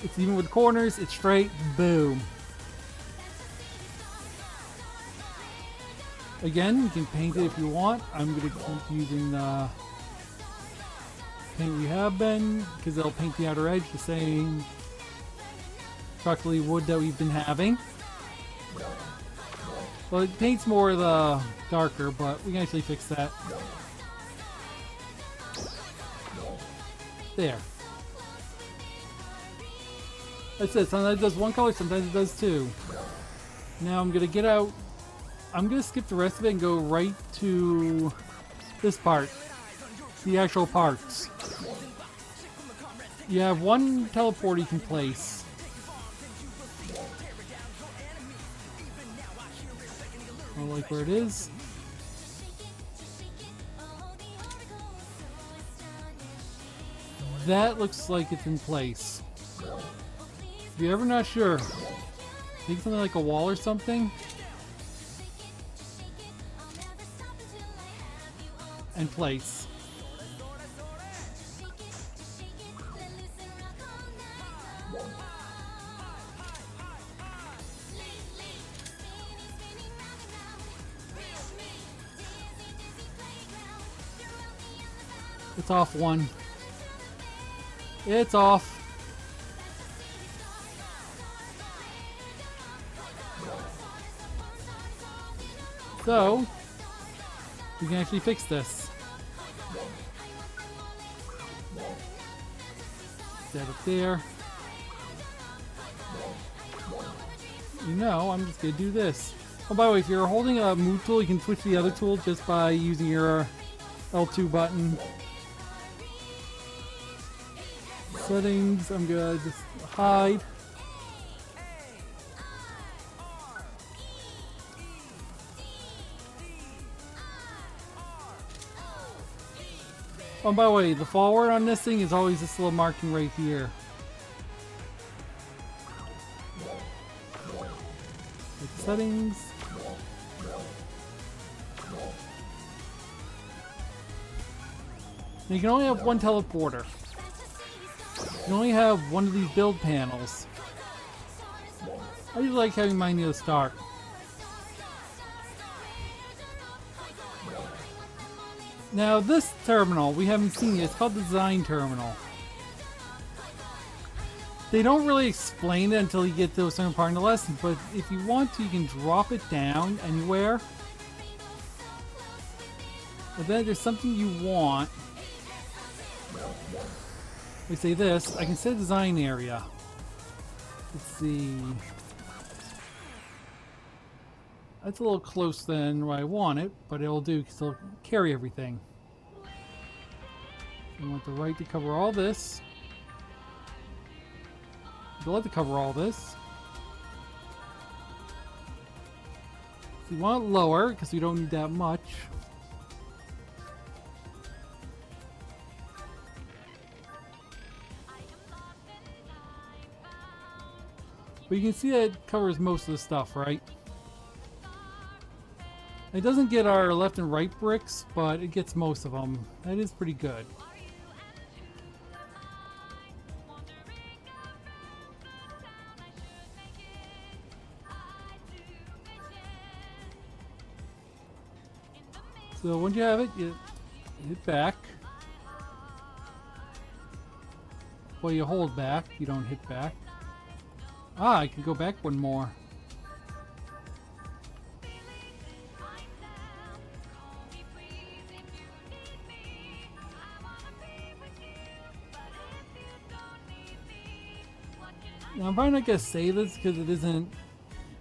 It's even with corners, it's straight, boom. Again, you can paint it if you want. I'm going to keep using the paint we have been, because it'll paint the outer edge the same chocolatey wood that we've been having. Well, it paints more of the darker, but we can actually fix that. There. That's it. Sometimes it does one color, sometimes it does two. Now I'm going to get out. I'm going to skip the rest of it and go right to this part. The actual parts. You have one teleport you can place. I like where it is. That looks like it's in place. If you're ever not sure, take something like a wall or something and place. It's off one. It's off. So, we can actually fix this. Set it there. You know, I'm just gonna do this. Oh, by the way, if you're holding a move tool, you can switch to the other tool just by using your L2 button. Settings, I'm gonna just hide. Oh, by the way, the forward on this thing is always this little marking right here. Like settings. Now you can only have one teleporter. You can only have one of these build panels. I usually like having mine near the start. Now this terminal, we haven't seen yet. It's called the design terminal. They don't really explain it until you get to a certain part in the lesson, but if you want to, you can drop it down anywhere. But then if there's something you want, we say this, I can set a design area. Let's see. That's a little close than where I want it, but it'll do because it'll carry everything. You want the right to cover all this. You want to cover all this. So you want it lower because we don't need that much. But you can see that it covers most of the stuff, right? It doesn't get our left and right bricks, but it gets most of them. That is pretty good. So once you have it, you hit back. Well, you hold back, you don't hit back. Ah, I can go back one more. Now, I'm probably not going to save this because it isn't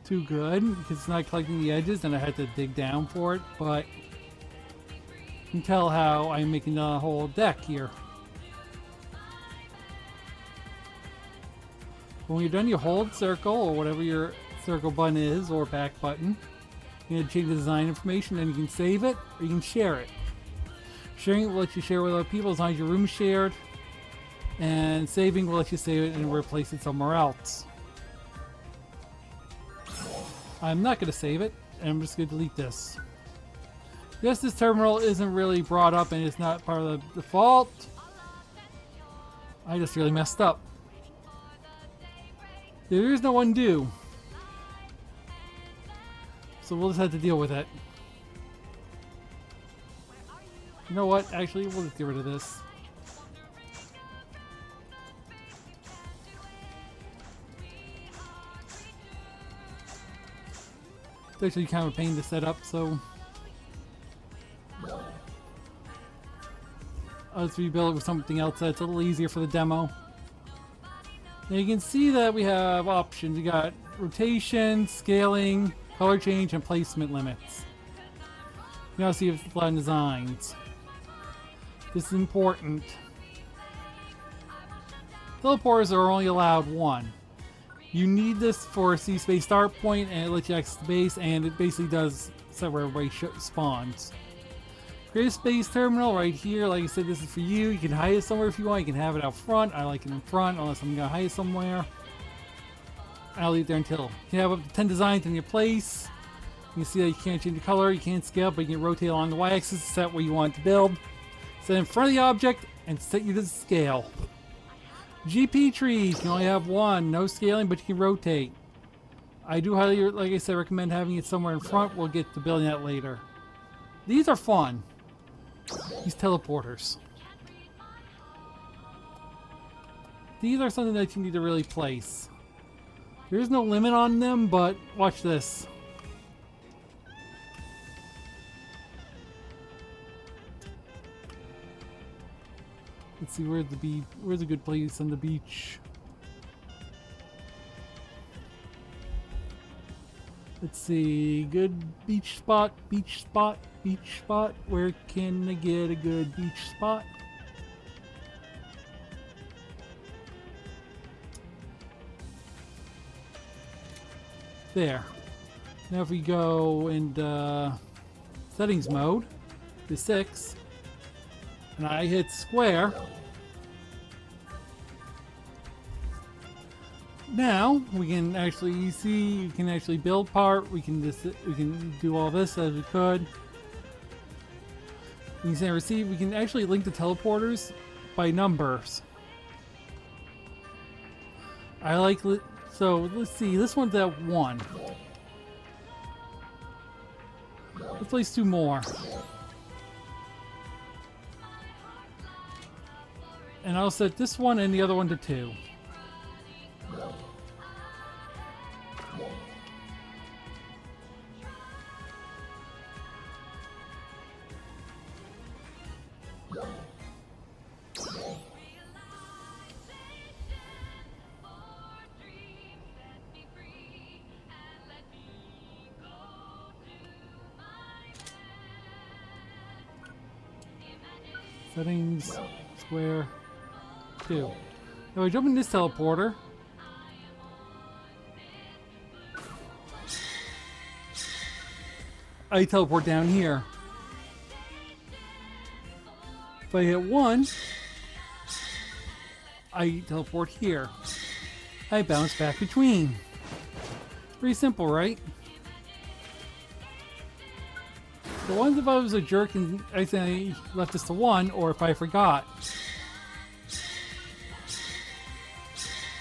too good, because it's not collecting the edges and I had to dig down for it, but you can tell how I'm making the whole deck here. When you're done, you hold circle or whatever your circle button is, or back button. You can change the design information, and you can save it or you can share it. Sharing it will let you share with other people as long as your room is shared, and saving will let you save it and replace it somewhere else. I'm not going to save it, and I'm just going to delete this. Yes, this terminal isn't really brought up and it's not part of the default. I just really messed up. There is no undo. So we'll just have to deal with it. You know what? Actually, we'll just get rid of this. It's actually kind of a pain to set up, so I'll just rebuild it with something else that's a little easier for the demo. Now you can see that we have options. You got rotation, scaling, color change, and placement limits. You now see if it's a lot of designs. This is important. Teleporters are only allowed one. You need this for a C-space start point, and it lets you access the base, and it basically does set where everybody spawns. Create a space terminal right here. Like I said, this is for you. You can hide it somewhere if you want. You can have it out front. I like it in front, unless I'm going to hide it somewhere. I'll leave it there until. You can have up to 10 designs in your place. You can see that you can't change the color, you can't scale, but you can rotate along the y-axis to set where you want it to build. Set in front of the object and set you to scale. GP trees, you can only have one, no scaling, but you can rotate. I do highly, like I said, recommend having it somewhere in front. We'll get to building that later. These are fun. These teleporters. These are something that you need to really place. There is no limit on them, but watch this. Let's see, where's a good place on the beach? Let's see, good beach spot, beach spot, beach spot. Where can I get a good beach spot? There. Now if we go into settings mode, to 6, and I hit square, now we can actually see, you can actually build part. We can do all this as we could. We can send receive. We can actually link the teleporters by numbers. I like, so let's see, this one's at 1. Let's place 2 more. And I'll set this one and the other one to 2. Settings, square, 2. Now I jump in this teleporter. I teleport down here. If I hit 1, I teleport here. I bounce back between. Pretty simple, right? The ones if I was a jerk and I accidentally left this to 1, or if I forgot.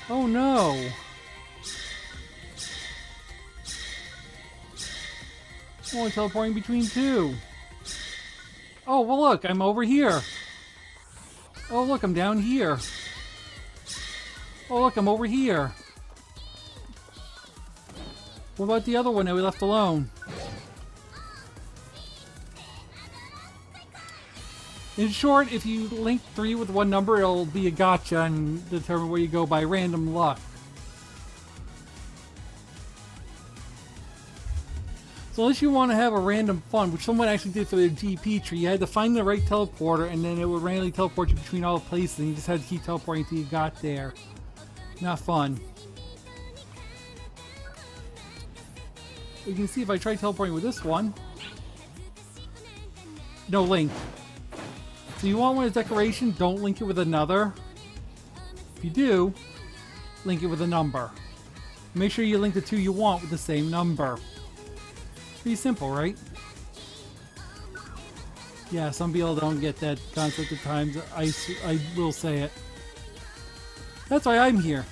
Oh no! I'm only teleporting between 2. Oh, well look, I'm over here. Oh look, I'm down here. Oh look, I'm over here. What about the other one that we left alone? In short, if you link 3 with one number, it'll be a gotcha and determine where you go by random luck. So unless you want to have a random fun, which someone actually did for their GP tree, you had to find the right teleporter and then it would randomly teleport you between all the places and you just had to keep teleporting until you got there. Not fun. You can see if I try teleporting with this one, no link. So you want one as decoration, don't link it with another. If you do, link it with a number. Make sure you link the two you want with the same number. Pretty simple, right? Yeah, some people don't get that concept at times. I will say it. That's why I'm here.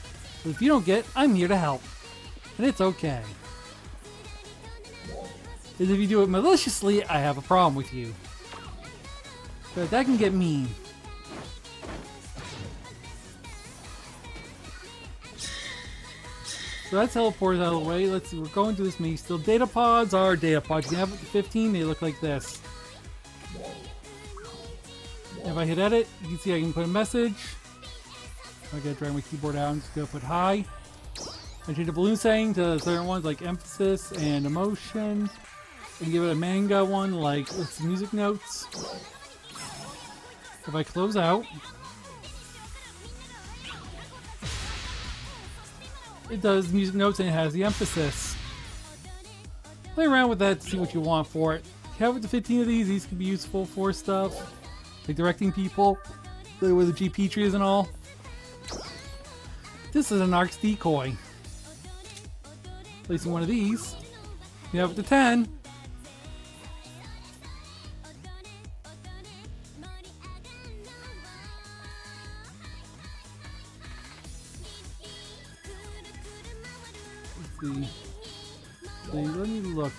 But if you don't get, I'm here to help. And it's okay. Because if you do it maliciously, I have a problem with you. But that can get mean. So that teleports out of the way. Let's see, we're going through this maze still. Data pods are data pods. You can have 15, they look like this. If I hit edit, you can see I can put a message. I gotta drag my keyboard out, I'm just gonna put hi. I change the balloon setting to certain ones like emphasis and emotion. And give it a manga one like let's see, music notes. If I close out, it does music notes and it has the emphasis. Play around with that to see what you want for it. You have up to 15 of these can be useful for stuff. Like directing people, where the GP tree is and all. This is an Arc's decoy. Placing one of these, you have up to 10. Let's see. Let me look.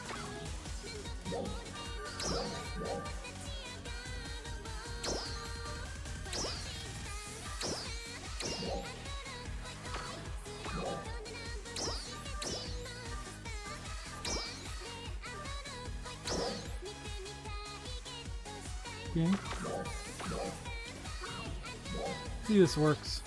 Okay. See if this works.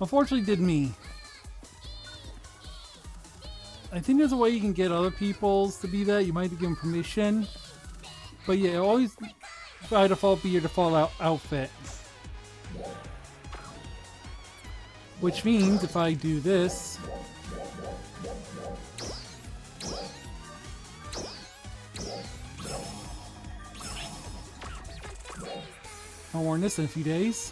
Unfortunately, did me. I think there's a way you can get other people's to be that. You might have to give them permission. But yeah, always by default be your default outfit. Which means if I do this, I'll warn this in a few days.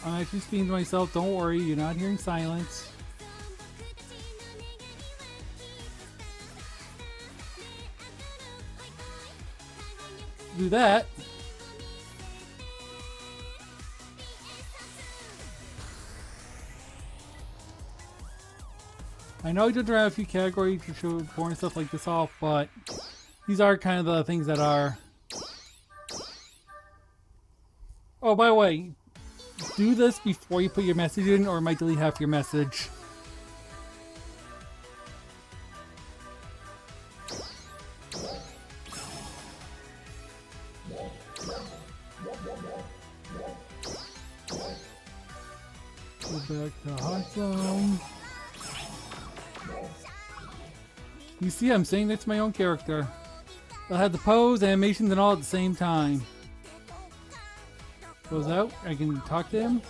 I'm actually speaking to myself, don't worry, you're not hearing silence. Do that. I know I did have a few categories to show porn and stuff like this off, but these are kind of the things that are... Oh, by the way, do this before you put your message in or it might delete half your message. Go back to Hot Zone. You see, I'm saying that's my own character. I had the pose, animations, and all at the same time. Goes out, I can talk to him.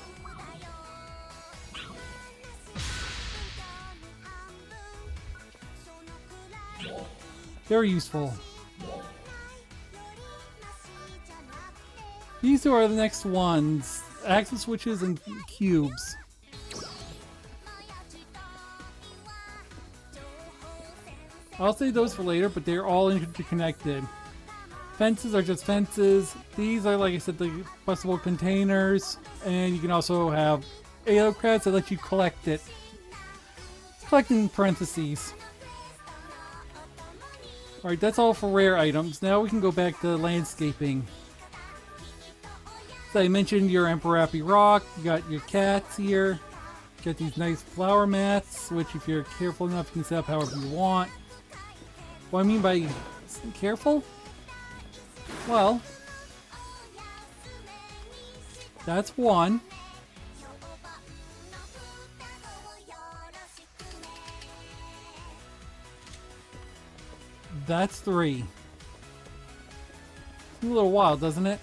Very useful. These two are the next ones. Axis switches and cubes. I'll save those for later, but they're all interconnected. Fences are just fences. These are, like I said, the bustable containers. And you can also have aerocrats that let you collect it. Collect in parentheses. Alright, that's all for rare items. Now we can go back to landscaping. So I mentioned your Emperor Happy Rock. You got your cats here. You got these nice flower mats, which if you're careful enough, you can set up however you want. What I mean by careful? Well, that's one. That's three. It's a little wild, doesn't it?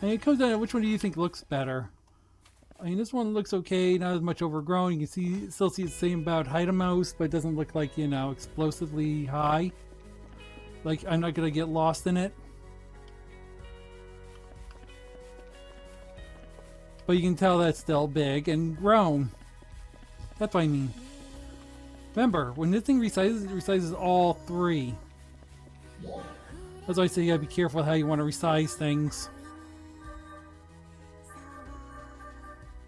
And it comes down to which one do you think looks better? I mean, this one looks okay, not as much overgrown. You can see, still see the same about height of mouse, but it doesn't look like, you know, explosively high. Like, I'm not gonna get lost in it. But you can tell that's still big and grown. That's what I mean. Remember, when this thing resizes, it resizes all three. That's why I say you gotta be careful how you want to resize things.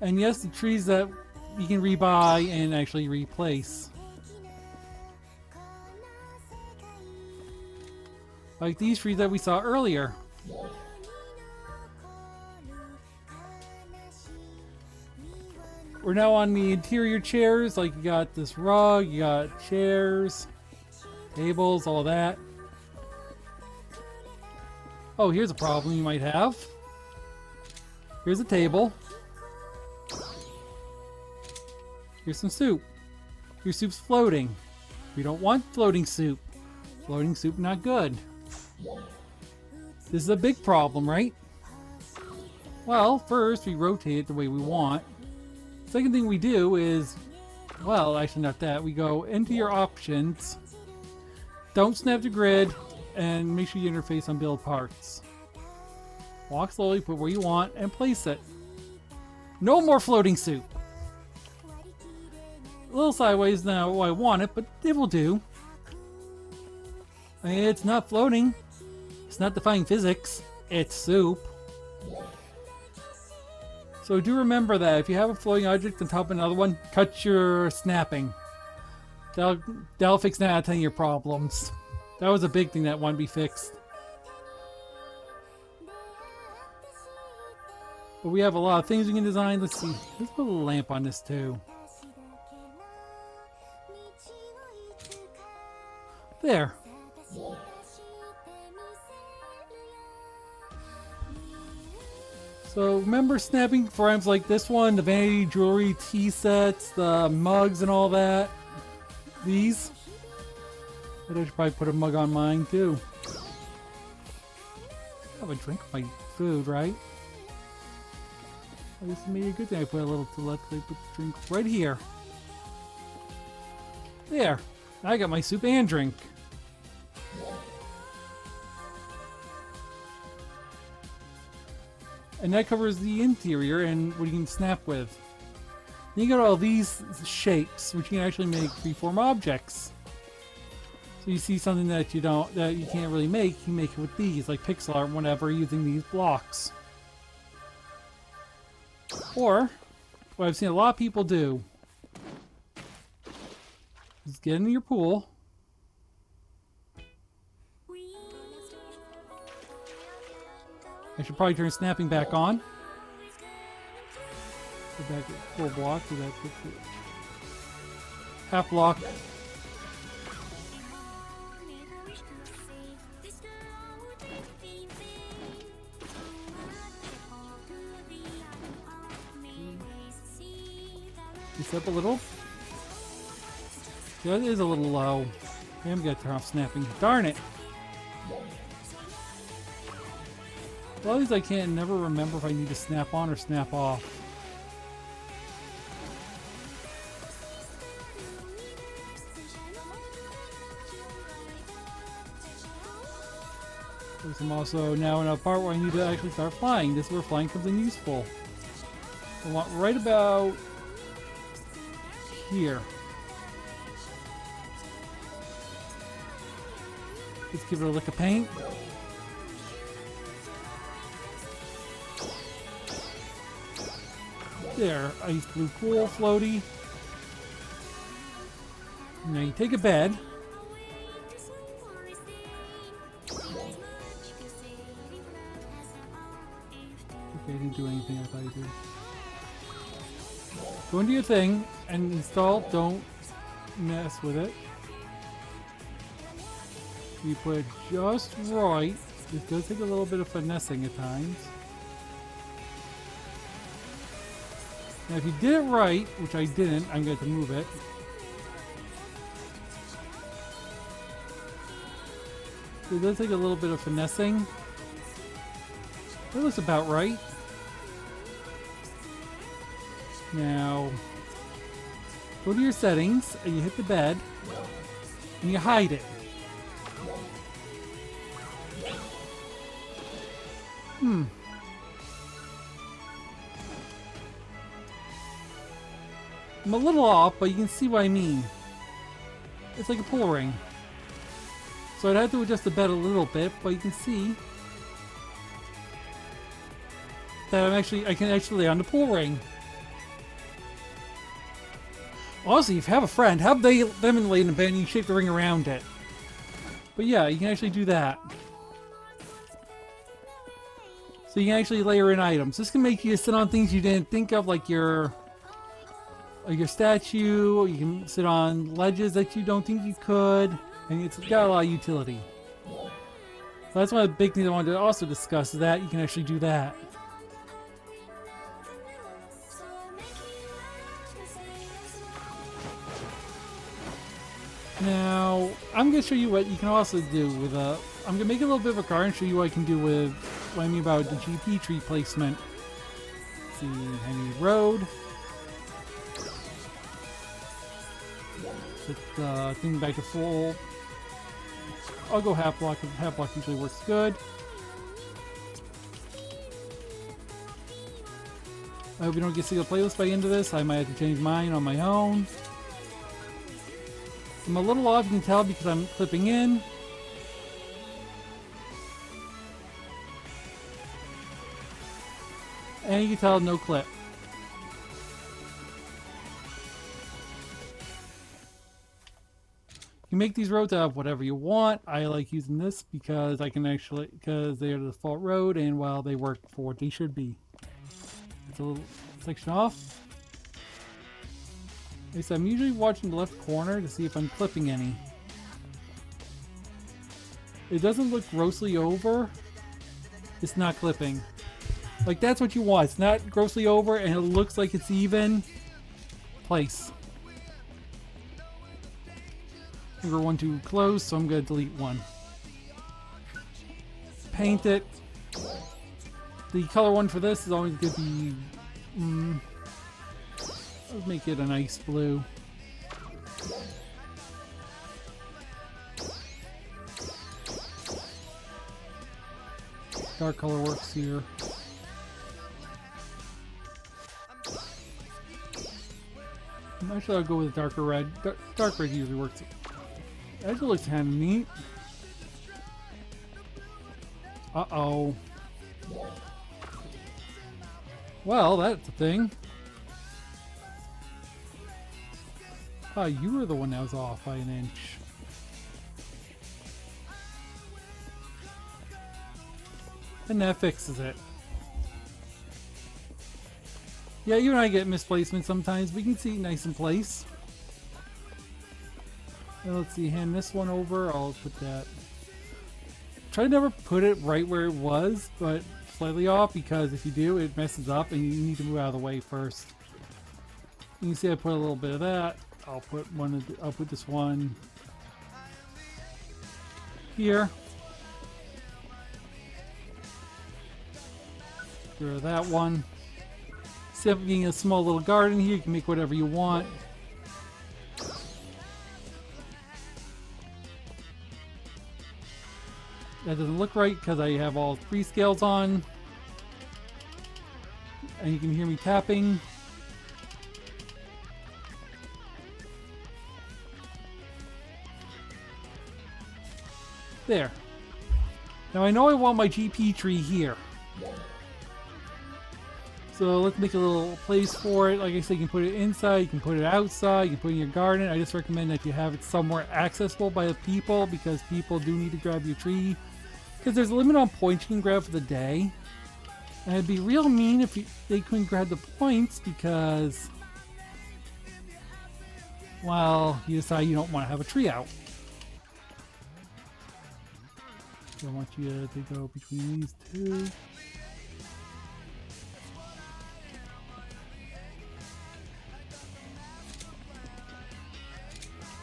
And yes, the trees that you can rebuy and actually replace. Like these trees that we saw earlier. We're now on the interior chairs, like you got this rug, you got chairs, tables, all that. Oh, here's a problem you might have. Here's a table. Here's some soup. Your soup's floating. We don't want floating soup. Floating soup, not good. This is a big problem, right? Well, first we rotate it the way we want. Second thing we do is, well, actually not that. We go into your options. Don't snap the grid, and make sure you interface on build parts. Walk slowly, put where you want, and place it. No more floating soup. A little sideways now, I want it, but it will do. It's not floating. It's not defying physics. It's soup. So do remember that if you have a floating object on top of another one, cut your snapping. That'll fix 9 out of 10 of your problems. That was a big thing that wanted to be fixed. But we have a lot of things we can design. Let's see. Let's put a little lamp on this too. There. So remember snapping for items like this one, the vanity jewelry tea sets, the mugs and all that? These? I should probably put a mug on mine too. Have a drink of my food, right? Oh, this is maybe a good thing I put a little to let me put the drink right here. There. I got my soup and drink. And that covers the interior and what you can snap with. Then you got all these shapes, which you can actually make freeform objects. So you see something that you can't really make, you can make it with these, like pixel art, whatever, using these blocks. Or what I've seen a lot of people do is get into your pool. I should probably turn snapping back on. Go back at full block so that half block. Just up a little. Yeah, it is a little low. I'm gonna turn off snapping. Darn it! A lot of these I can't never remember if I need to snap on or snap off. I'm also now in a part where I need to actually start flying. This is where flying comes in useful. I want right about here. Let's give it a lick of paint. There, ice blue cool floaty. Now you take a bed. Okay, I didn't do anything I thought you did. Go into your thing and install. Don't mess with it. You put it just right. This does take a little bit of finessing at times. Now if you did it right, which I didn't, I'm going to move it. It does take a little bit of finessing. That looks about right. Now, go to your settings and you hit the bed and you hide it. I'm a little off, but you can see what I mean. It's like a pull ring. So I'd have to adjust the bed a little bit, but you can see that I can actually lay on the pull ring. Honestly, if you have a friend, have them lay in the bed and you shape the ring around it. But yeah, you can actually do that. So you can actually layer in items. This can make you sit on things you didn't think of, like your statue. You can sit on ledges that you don't think you could. And it's got a lot of utility. So that's one of the big things I wanted to also discuss, is that you can actually do that. Now, I'm going to show you what you can also do with a... I'm going to make a little bit of a car and show you what I can do with what I mean about the GP tree placement. Let's see, I need road. Set the thing back to full. I'll go half block, because half block usually works good. I hope you don't get single playlist by the end of this. I might have to change mine on my own. I'm a little off, you can tell, because I'm clipping in. And you can tell, no clip. You make these roads out of whatever you want. I like using this because because they are the default road, and while they work for what they should be. It's a little section off. So I'm usually watching the left corner to see if I'm clipping any. It doesn't look grossly over. It's not clipping. Like, that's what you want. It's not grossly over and it looks like it's even. Place. We're one too close, so I'm going to delete one. Paint it. The color one for this is always going to be... let's make it a nice blue. Dark color works here. Actually, I'll go with a darker red. Dark red usually works. Actually looks kind of neat. Uh-oh. Well, that's a thing. Oh, you were the one that was off by an inch. And that fixes it. Yeah, you and I get misplacement sometimes. We can see it nice in place. Now, let's see, hand this one over. I'll put that. Try to never put it right where it was, but slightly off, because if you do, it messes up and you need to move out of the way first. You can see I put a little bit of that. I'll put this one here. Get rid of that one. See, I'm getting a small little garden here. You can make whatever you want. That doesn't look right because I have all three scales on. And you can hear me tapping. There. Now I know I want my GP tree here. So let's make a little place for it. Like I said, you can put it inside, you can put it outside, you can put it in your garden. I just recommend that you have it somewhere accessible by the people, because people do need to grab your tree. Because there's a limit on points you can grab for the day. And it'd be real mean if they couldn't grab the points because, well, you decide you don't want to have a tree out. So I want you to go between these two.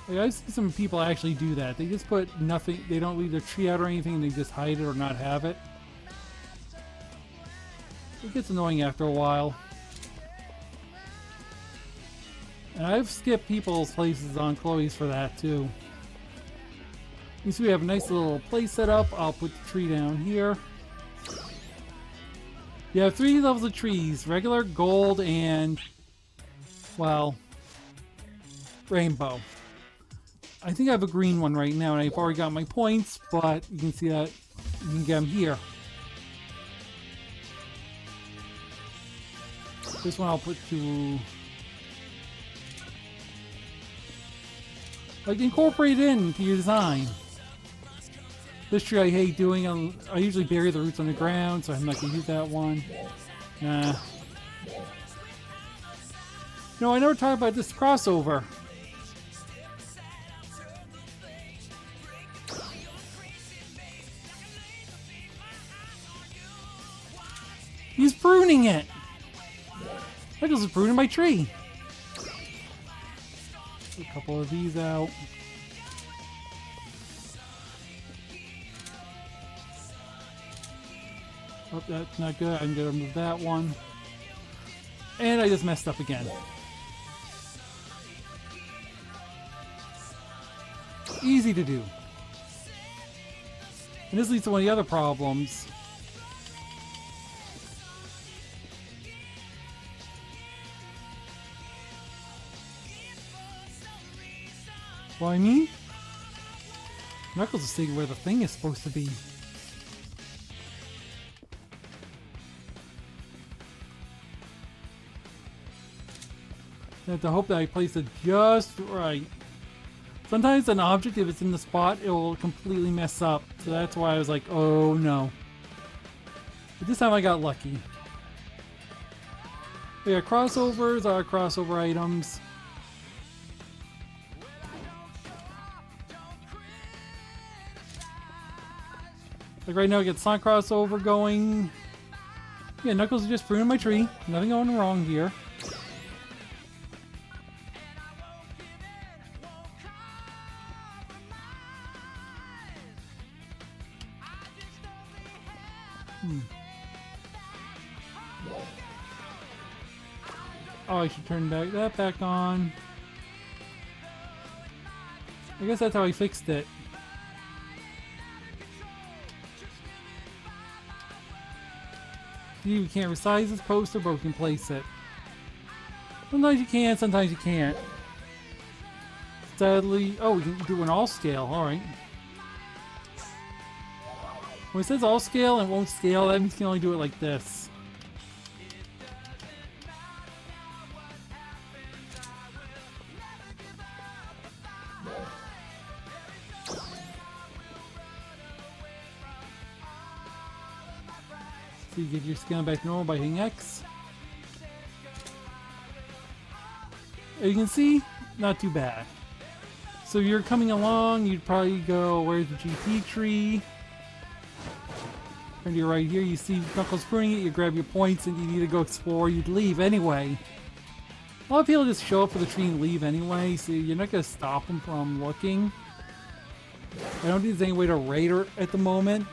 Like, I've seen some people actually do that. They just put nothing, they don't leave their tree out or anything, and they just hide it or not have it. It gets annoying after a while. And I've skipped people's places on Chloe's for that too. You see we have a nice little place set up. I'll put the tree down here. You have 3 levels of trees. Regular, gold, and, well, rainbow. I think I have a green one right now, and I've already got my points, but you can see that you can get them here. This one I'll put to... like, incorporate it into your design. This tree I hate doing. I usually bury the roots on the ground, so I'm not going to use that one. Nah. No, I never talked about this crossover. He's pruning it! Knuckles is pruning my tree! A couple of these out. Oh, that's not good. I'm gonna remove that one. And I just messed up again. Easy to do. And this leads to one of the other problems. Well, I mean, Knuckles is seeing where the thing is supposed to be. I have to hope that I place it just right. Sometimes an object, if it's in the spot, it will completely mess up. So that's why I was like, oh no. But this time I got lucky. Yeah, crossovers are crossover items. Like right now I get Sonic crossover going. Yeah, Knuckles is just pruning my tree. Nothing going wrong here. Oh, I should turn that back on. I guess that's how I fixed it. See, we can't resize this poster, but we can place it. Sometimes you can, sometimes you can't. Sadly, oh, we can do an all scale. All right. When it says all scale and won't scale, that means you can only do it like this. So you get your scale back to normal by hitting X. As you can see, not too bad. So you're coming along, you'd probably go, where's the GP tree? Turn to your right here, you see Knuckles pruning it, you grab your points and you need to go explore, you'd leave anyway. A lot of people just show up for the tree and leave anyway, so you're not going to stop them from looking. I don't think there's any way to rate her at the moment.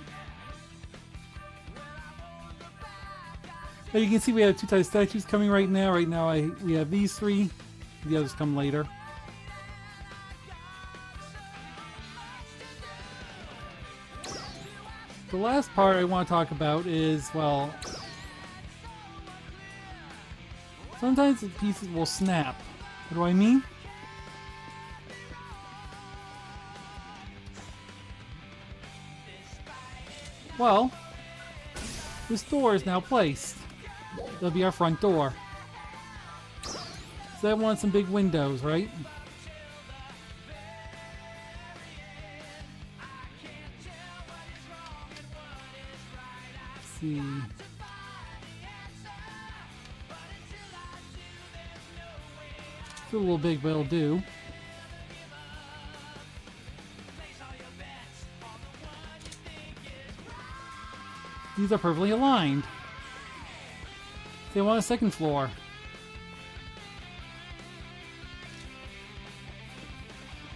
Now you can see we have 2 types of statues coming right now. Right now we have these 3, the others come later. The last part I want to talk about is, well, sometimes the pieces will snap. What do I mean? Well, this door is now placed. That'll be our front door. So I want some big windows, right? Let's see. It's a little big, but it'll do. These are perfectly aligned. They want a second floor.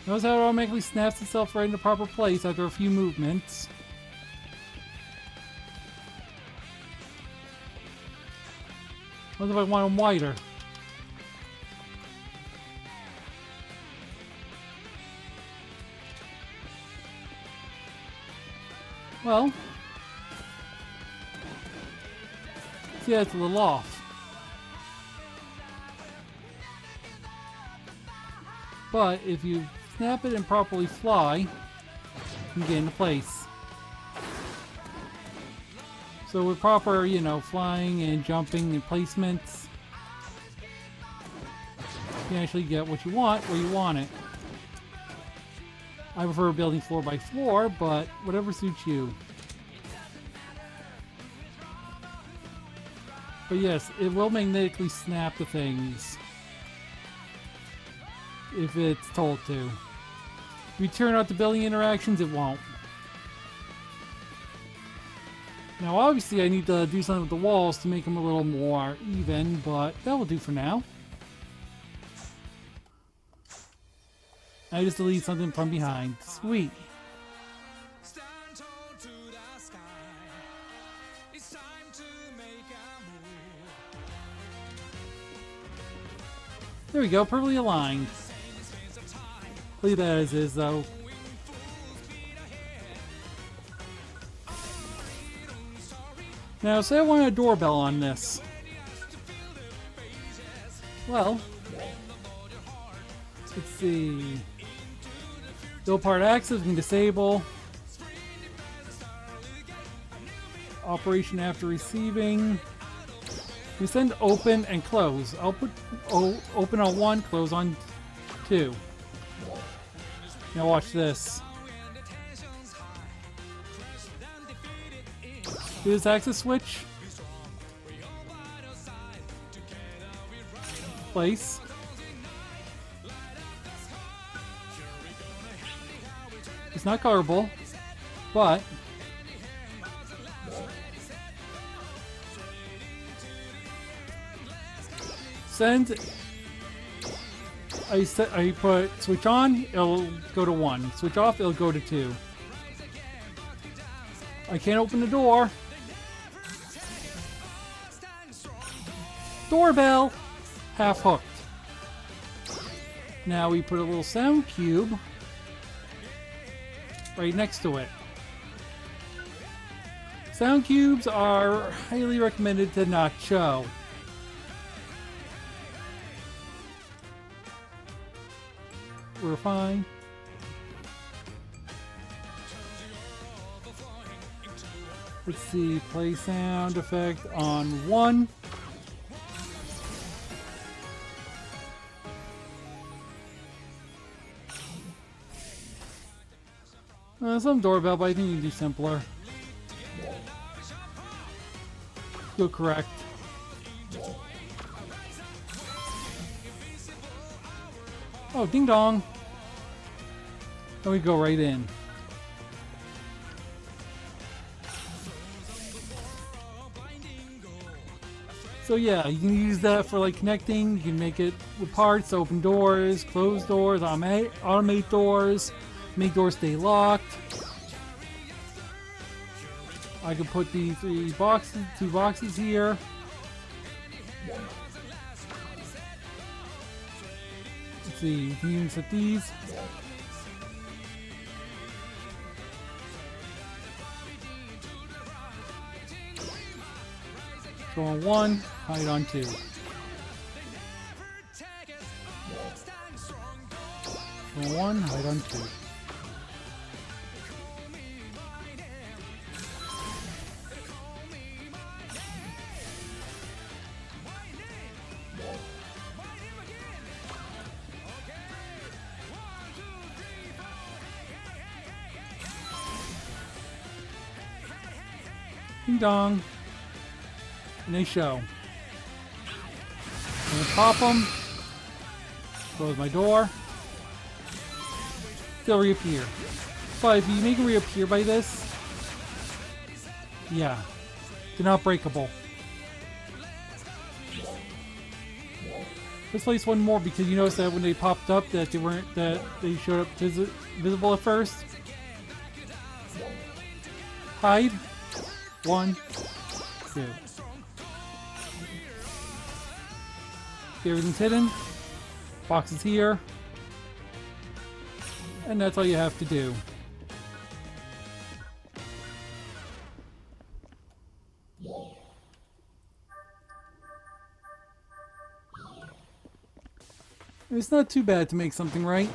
Notice how it automatically snaps itself right in the proper place after a few movements. What if I want them wider? Well, see, it's a little off. But if you snap it and properly fly, you can get into place. So with proper, you know, flying and jumping and placements, you can actually get what you want where you want it. I prefer building floor by floor, but whatever suits you. But yes, it will magnetically snap the things if it's told to. If you turn out the building interactions, it won't. Now obviously I need to do something with the walls to make them a little more even, but that will do for now. I just delete something from behind. Sweet. There we go, perfectly aligned. Leave that as is though. Now say I want a doorbell on this. Well, let's see. Dual part access we can disable. Operation after receiving. We send open and close. I'll put open on 1, close on 2. Now watch this. Do this access switch. Place. It's not colorable, but send. I put switch on, it'll go to 1. Switch off, it'll go to 2. I can't open the door. Doorbell! Half hooked. Now we put a little sound cube right next to it. Sound cubes are highly recommended to not show. We're fine. Let's see, play sound effect on 1. Some doorbell, but I think you can do simpler. Go correct. Oh, ding dong. Then we go right in. So yeah, you can use that for like connecting. You can make it with parts, open doors, close doors, automate doors, make doors stay locked. I could put the 2 boxes here. Let's see, you can even set these. Go on 1, hide on 2. Go on 1, hide on 2. Ding dong. And they show. I'm gonna pop them. Close my door. They'll reappear. But if you make them reappear by this, yeah, they're not breakable. Let's place one more because you notice that when they popped up that they showed up visible at first. Hide. 1, 2. Everything's hidden. Box is here. And that's all you have to do. It's not too bad to make something right.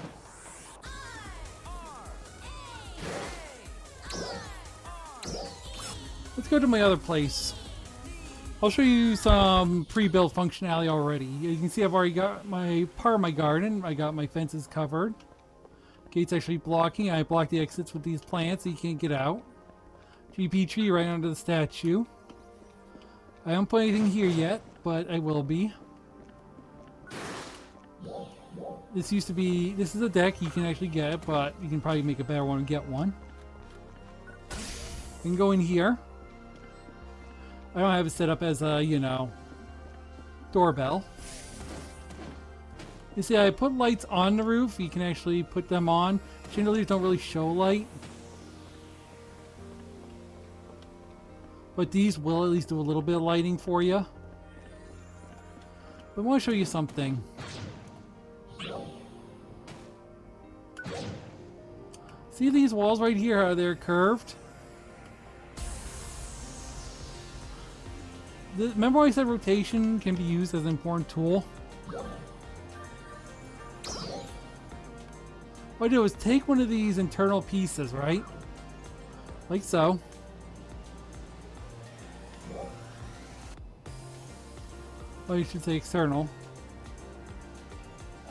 Let's go to my other place. I'll show you some pre-built functionality already. You can see I've already got my part of my garden. I got my fences covered. Gates actually blocking. I block the exits with these plants so you can't get out. GP tree right under the statue. I haven't put anything here yet, but I will be. This used to be, this is a deck you can actually get, but you can probably make a better one and get one. You can go in here. I don't have it set up as a, you know, doorbell. You see, I put lights on the roof. You can actually put them on. Chandeliers don't really show light. But these will at least do a little bit of lighting for you. But I want to show you something. See these walls right here, how they're curved? Remember I said rotation can be used as an important tool? What I do is take one of these internal pieces, right? Like so. Well, you should say external.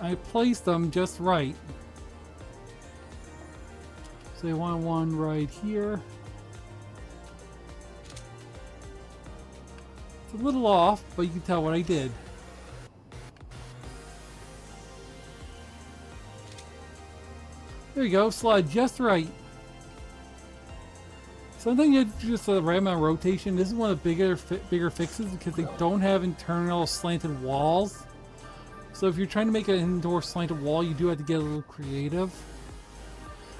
I place them just right. So I want one right here. It's a little off, but you can tell what I did. There you go, slide just right. Something you just the right amount of rotation. This is one of the bigger fixes because they don't have internal slanted walls. So if you're trying to make an indoor slanted wall, you do have to get a little creative.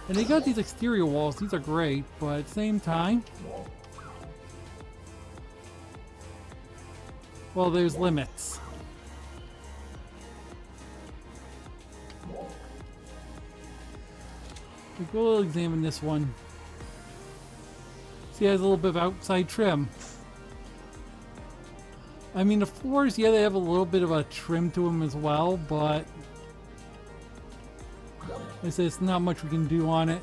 And they got these exterior walls. These are great, but at the same time, well, there's limits. We'll examine this one. See, it has a little bit of outside trim. I mean, the floors, yeah, they have a little bit of a trim to them as well, but like I said, it's not much we can do on it.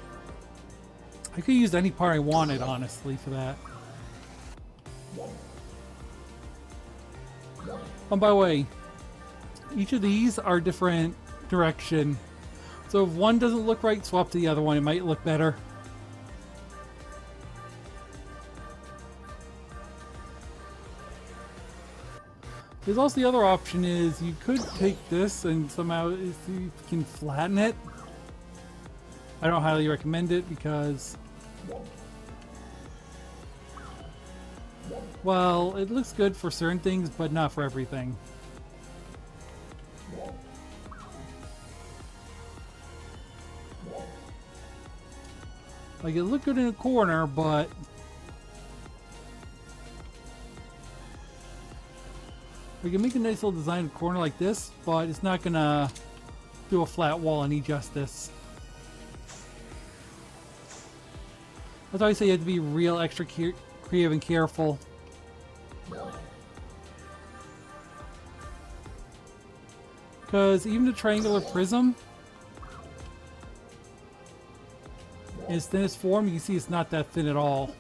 I could use any part I wanted, honestly, for that. Oh, by the way, each of these are different direction. So if one doesn't look right, swap to the other one. It might look better. There's also the other option is you could take this and somehow see if you can flatten it. I don't highly recommend it because, well, it looks good for certain things, but not for everything. Like, it looked good in a corner, but we can make a nice little design in a corner like this, but it's not gonna do a flat wall any justice. That's why I say you have to be real extra creative and careful. Because even the triangular prism, in its thinnest form, you can see it's not that thin at all.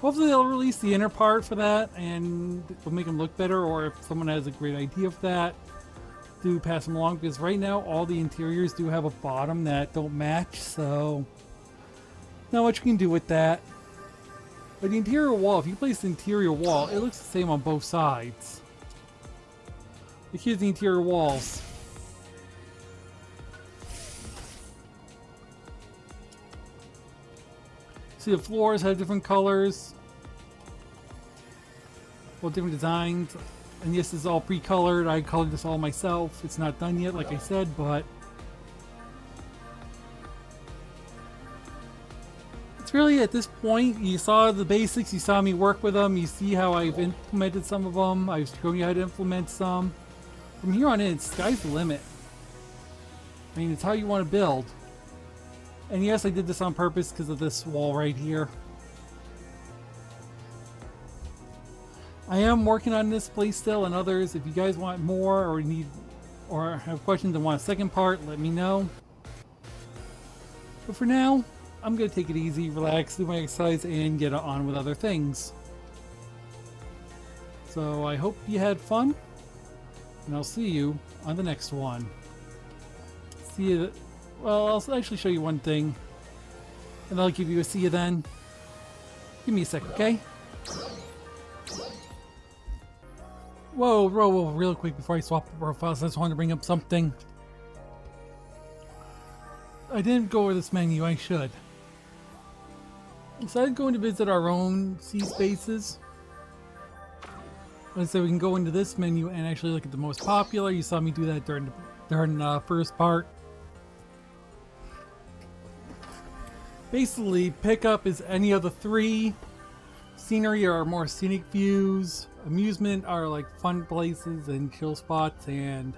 Hopefully they'll release the inner part for that and it'll make them look better, or if someone has a great idea of that, do pass them along, because right now all the interiors do have a bottom that don't match, so Not much you can do with that. But the interior wall, if you place the interior wall, it looks the same on both sides. Like here's the interior walls. See, the floors have different colors. Well, different designs. And this is all pre-colored. I colored this all myself. It's not done yet, like I said, but it's really at this point, you saw the basics, you saw me work with them, you see how I've implemented some of them, I've shown you how to implement some. From here on in, sky's the limit. I mean, it's how you want to build. And yes, I did this on purpose because of this wall right here. I am working on this place still and others. If you guys want more or need or have questions and want a second part, let me know. But for now, I'm going to take it easy, relax, do my exercise, and get on with other things. So I hope you had fun, and I'll see you on the next one. See you. Well, I'll actually show you one thing, and I'll give you a see you then. Give me a sec, okay? Whoa, real quick before I swap the profiles, I just wanted to bring up something. I didn't go over this menu, I should. Decided going to visit our own sea spaces. So we can go into this menu and actually look at the most popular. You saw me do that during the first part. Basically, pickup is any of the three. Scenery are more scenic views. Amusement are like fun places and chill spots, and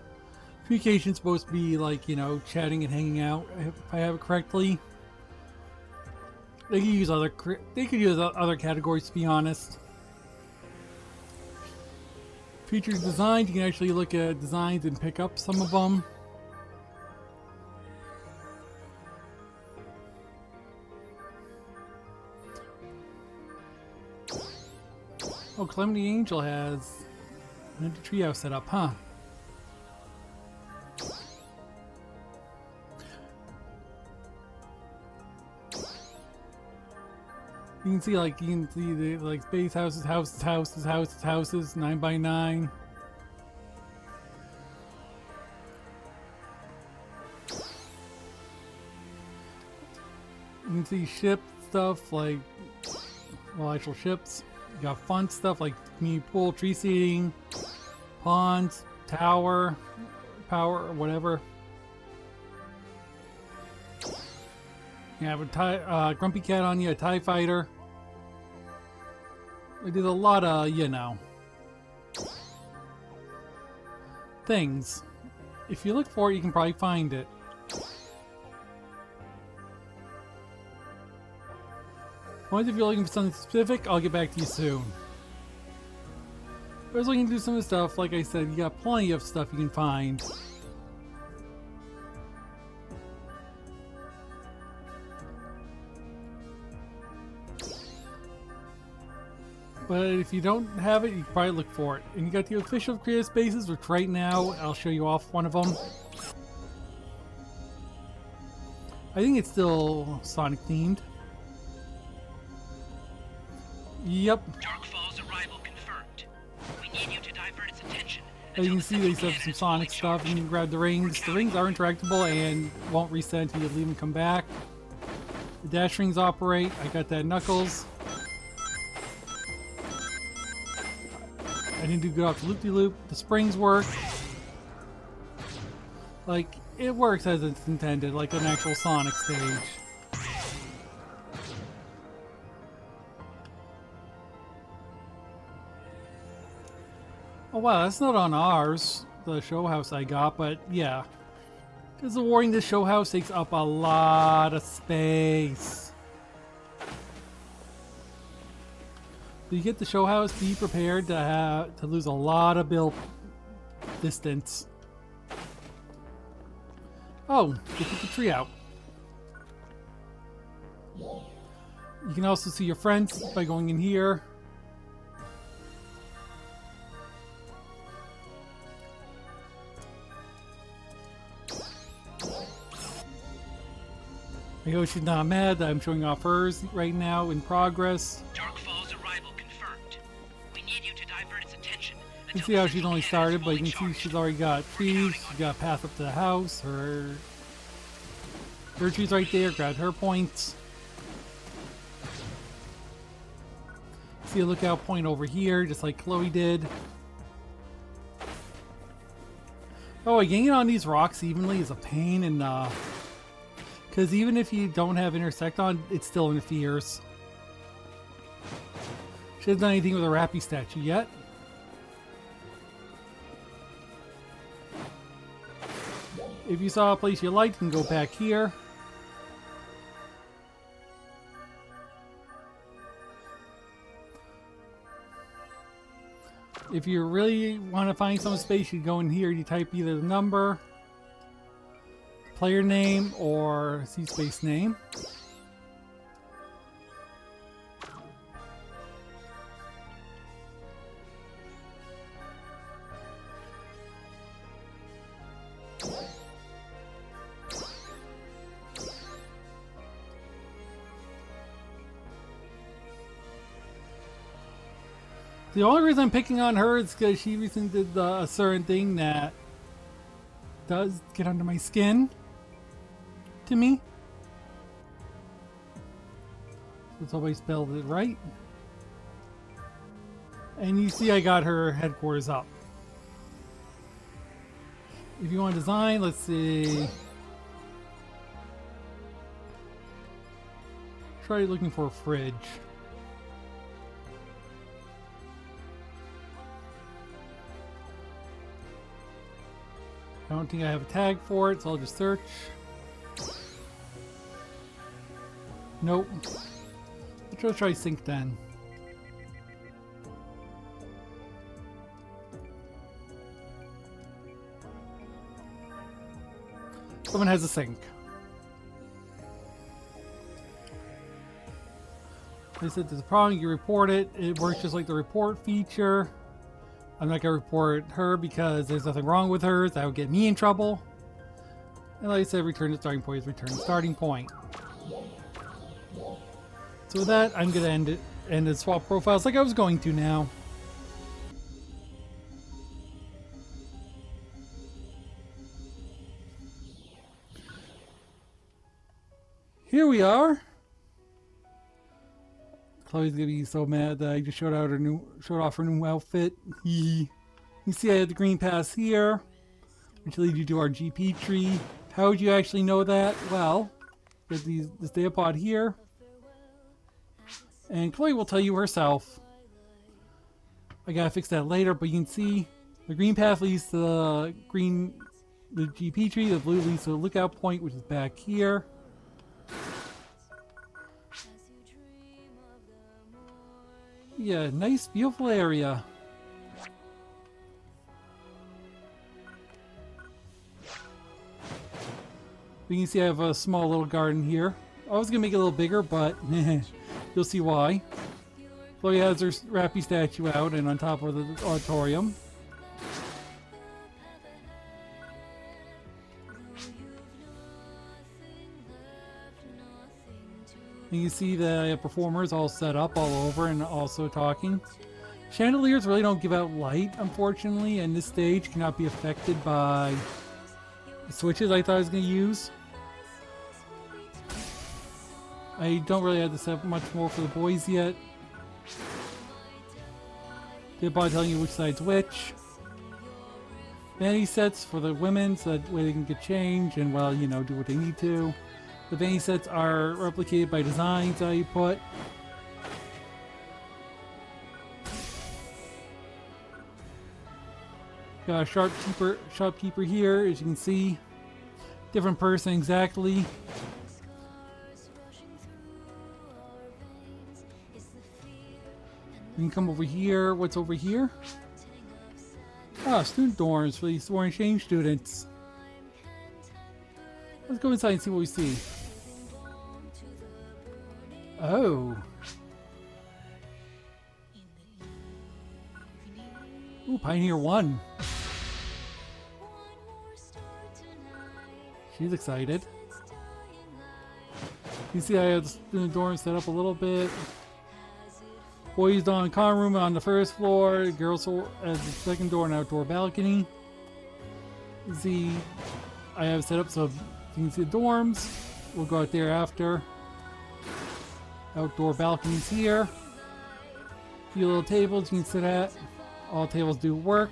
communication is supposed to be like, you know, chatting and hanging out. If I have it correctly, they could use other categories, to be honest. Features designs, you can actually look at designs and pick up some of them. Oh, Calamity Angel has an empty treehouse set up, huh? You can see the like space houses, houses, 9x9. You can see ship stuff like, well, actual ships. You got fun stuff like community pool, tree seating, ponds, tower, power, or whatever. You have a Grumpy Cat on you, a TIE Fighter. There's a lot of, you know, things. If you look for it, you can probably find it. Once if you're looking for something specific, I'll get back to you soon. If I was looking to do some of the stuff, like I said, you got plenty of stuff you can find. But if you don't have it, you can probably look for it. And you got the official creative spaces, which right now, I'll show you off one of them. I think it's still Sonic themed. Yep. Dark Fall's arrival confirmed. We need you to divert its attention. As you can see, they set some Sonic stuff. You can grab the rings. The rings are interactable and won't reset until you leave them come back. The dash rings operate. I got that Knuckles. I didn't do good off the loop-de-loop. The springs work. Like, it works as it's intended, like an actual Sonic stage. Oh wow, that's not on ours, the show house I got, but yeah. Because the warning, this show house takes up a lot of space. So you get the show house, be prepared to lose a lot of build distance. Oh, get the tree out. You can also see your friends by going in here. I hope she's not mad that I'm showing off hers right now in progress. Darkfall's arrival confirmed. We need you to divert its attention. You can see how she's only started, but you can see she's already got trees. She's got a path up to the house. Her tree's right there. Grabbed her points. See a lookout point over here, just like Chloe did. Oh, getting on these rocks evenly is a pain, and because even if you don't have intersect on, it still interferes. She hasn't done anything with a Rappy statue yet. If you saw a place you liked, you can go back here. If you really want to find some space, you go in here, you type either the number, player name, or C-space name. The only reason I'm picking on her is because she recently did a certain thing that does get under my skin to me. Let's always spelled it right. And you see I got her headquarters up. If you want to design, let's see. Try looking for a fridge. I don't think I have a tag for it, so I'll just search. Nope. Let's try sink then. Someone has a sink. They said there's a problem, you report it. It works just like the report feature. I'm not going to report her because there's nothing wrong with hers. That would get me in trouble. And like I said, return to starting point is return to starting point. So with that, I'm going to end it and swap profiles like I was going to now. Here we are. Chloe's gonna be so mad that I just showed off her new outfit. You see I had the green pass here, which leads you to our GP tree. How would you actually know that? Well, there's this data pod here. And Chloe will tell you herself. I gotta fix that later, but you can see the green path leads to the GP tree, the blue leads to the lookout point, which is back here. Yeah, nice, beautiful area. You can see I have a small little garden here. I was gonna make it a little bigger, but you'll see why. Chloe has her Rappy statue out and on top of the auditorium. You can see the performers all set up all over and also talking. Chandeliers really don't give out light, unfortunately, and this stage cannot be affected by the switches I thought I was going to use. I don't really have to set up much more for the boys yet. They're by telling you which side's which. Vanity sets for the women so that way they can get change and, well, you know, do what they need to. The vanity sets are replicated by designs that you put. Got a shopkeeper here, as you can see. Different person exactly. You can come over here. What's over here? Ah, student dorms for these foreign exchange students. Let's go inside and see what we see. Oh. Ooh, Pioneer 1. She's excited. You see I have the dorm set up a little bit. Boys on common room on the first floor. Girls as the second door and outdoor balcony. See, I have set up so you can see the dorms. We'll go out there after. Outdoor balconies here. A few little tables you can sit at. All tables do work.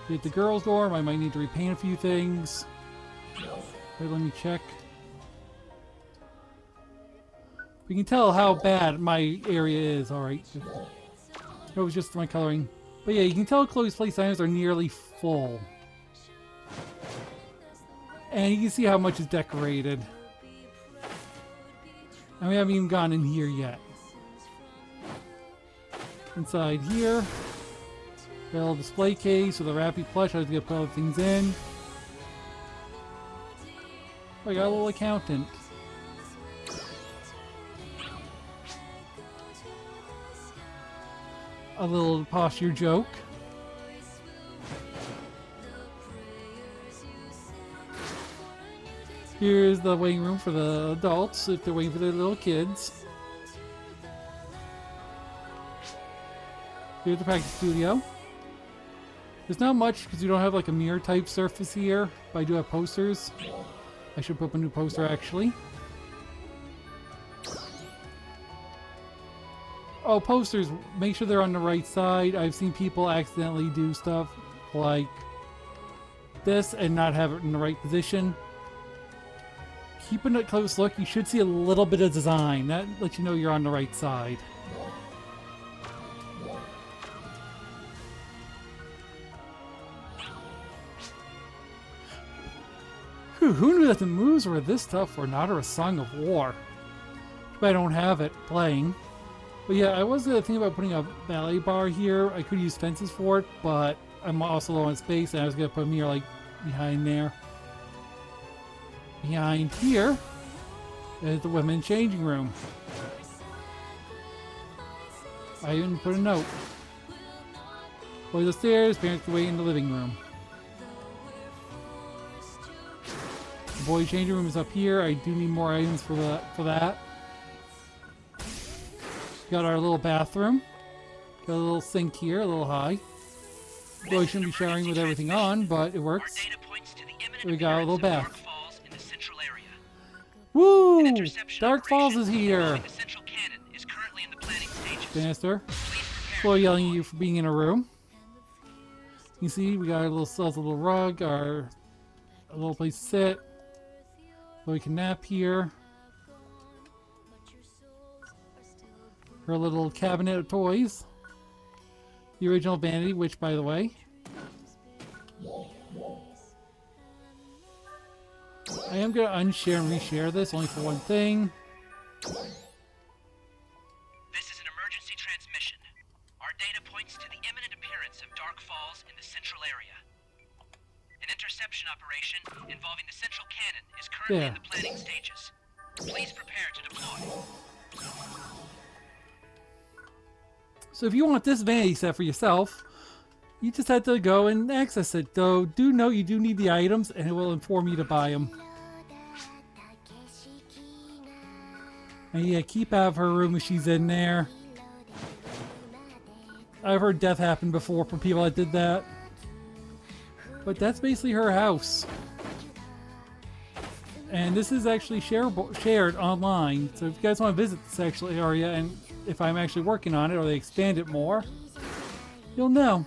Get the girls' dorm. I might need to repaint a few things. Wait, let me check. You can tell how bad my area is. Alright. It was just my coloring. But yeah, you can tell Chloe's place items are nearly full. And you can see how much is decorated. And we haven't even gone in here yet. Inside here, got a little display case with a wrappy plush. I was gonna put other things in. Oh, I got a little accountant. A little posture joke. Here's the waiting room for the adults if they're waiting for their little kids. Here's the practice studio. There's not much because we don't have like a mirror type surface here, but I do have posters. I should put up a new poster actually. Oh, posters, make sure they're on the right side. I've seen people accidentally do stuff like this and not have it in the right position. Keep a close look. You should see a little bit of design. That lets you know you're on the right side. Who knew that the moves were this tough for not a Song of War? But I don't have it playing. But yeah, I was thinking about putting a ballet bar here. I could use fences for it, but I'm also low on space, and I was going to put a mirror like behind there. Behind here is the women's changing room. I even put a note. Boys upstairs, parents can wait in the living room. The boys' changing room is up here. I do need more items for that. Got our little bathroom. Got a little sink here, a little high. Boy shouldn't be showering with everything on, but it works. We got a little bath. Woo! Dark Falls is here! Banister. Chloe yelling at you for being in a room. You see, we got a little rug, a little place to sit. So we can nap here. Her little cabinet of toys. The original vanity, which, by the way, I am going to unshare and reshare this, only for one thing. This is an emergency transmission. Our data points to the imminent appearance of Dark Falls in the central area. An interception operation involving the central cannon is currently in the planning stages. Please prepare to deploy. So if you want this vanity set for yourself, you just have to go and access it. Though, do note you do need the items, and it will inform you to buy them. And yeah, keep out of her room if she's in there. I've heard death happen before from people that did that. But that's basically her house. And this is actually shared online. So if you guys want to visit this actual area, and if I'm actually working on it or they expand it more, you'll know.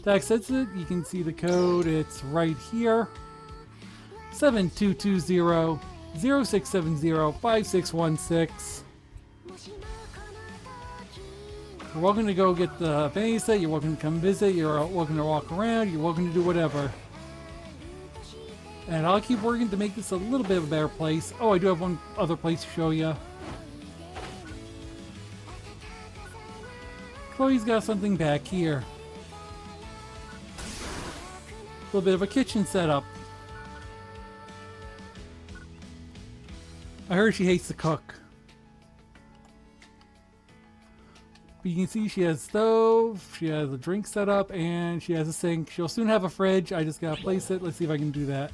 To access it, you can see the code. It's right here. 7220-0670-5616. You're welcome to go get the vanity set. You're welcome to come visit. You're welcome to walk around. You're welcome to do whatever. And I'll keep working to make this a little bit of a better place. Oh, I do have one other place to show you. Chloe's got something back here. A little bit of a kitchen setup. I heard she hates to cook. But you can see she has a stove, she has a drink set up, and she has a sink. She'll soon have a fridge. I just gotta place it. Let's see if I can do that.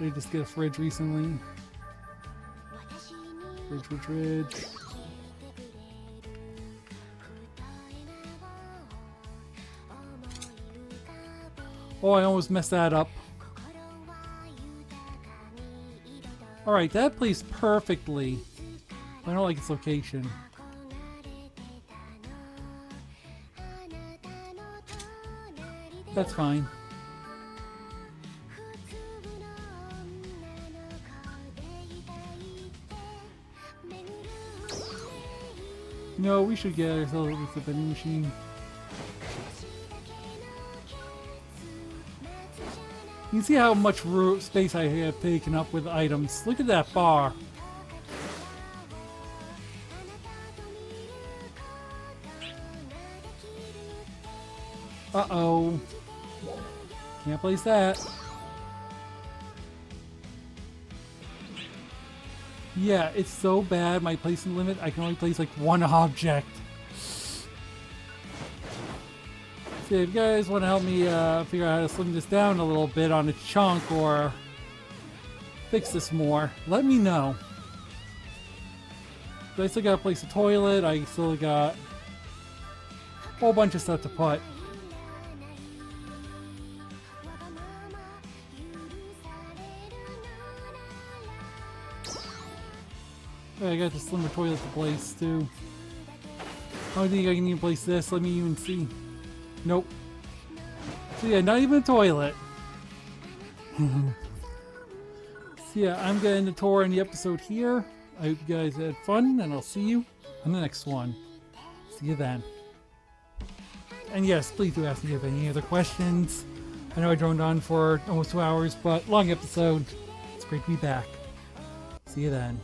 They just get a fridge recently. Fridge. Oh, I almost messed that up. Alright, that plays perfectly. I don't like its location. That's fine. No, we should get ourselves a vending machine. You can see how much space I have taken up with items. Look at that bar. Uh-oh. Can't place that. Yeah, it's so bad, my placement limit. I can only place like one object. So if you guys want to help me figure out how to slim this down a little bit on a chunk or fix this more, let me know. I still gotta place a toilet. I still got a whole bunch of stuff to put. I got the slimmer toilet to place too. I don't think I can even place this. Let me even see. Nope. So yeah, not even a toilet. So yeah, I'm gonna end the tour in the episode here. I hope you guys had fun, and I'll see you on the next one. See you then. And yes, please do ask me if you have any other questions. I know I droned on for almost 2 hours, but long episode. It's great to be back. See you then.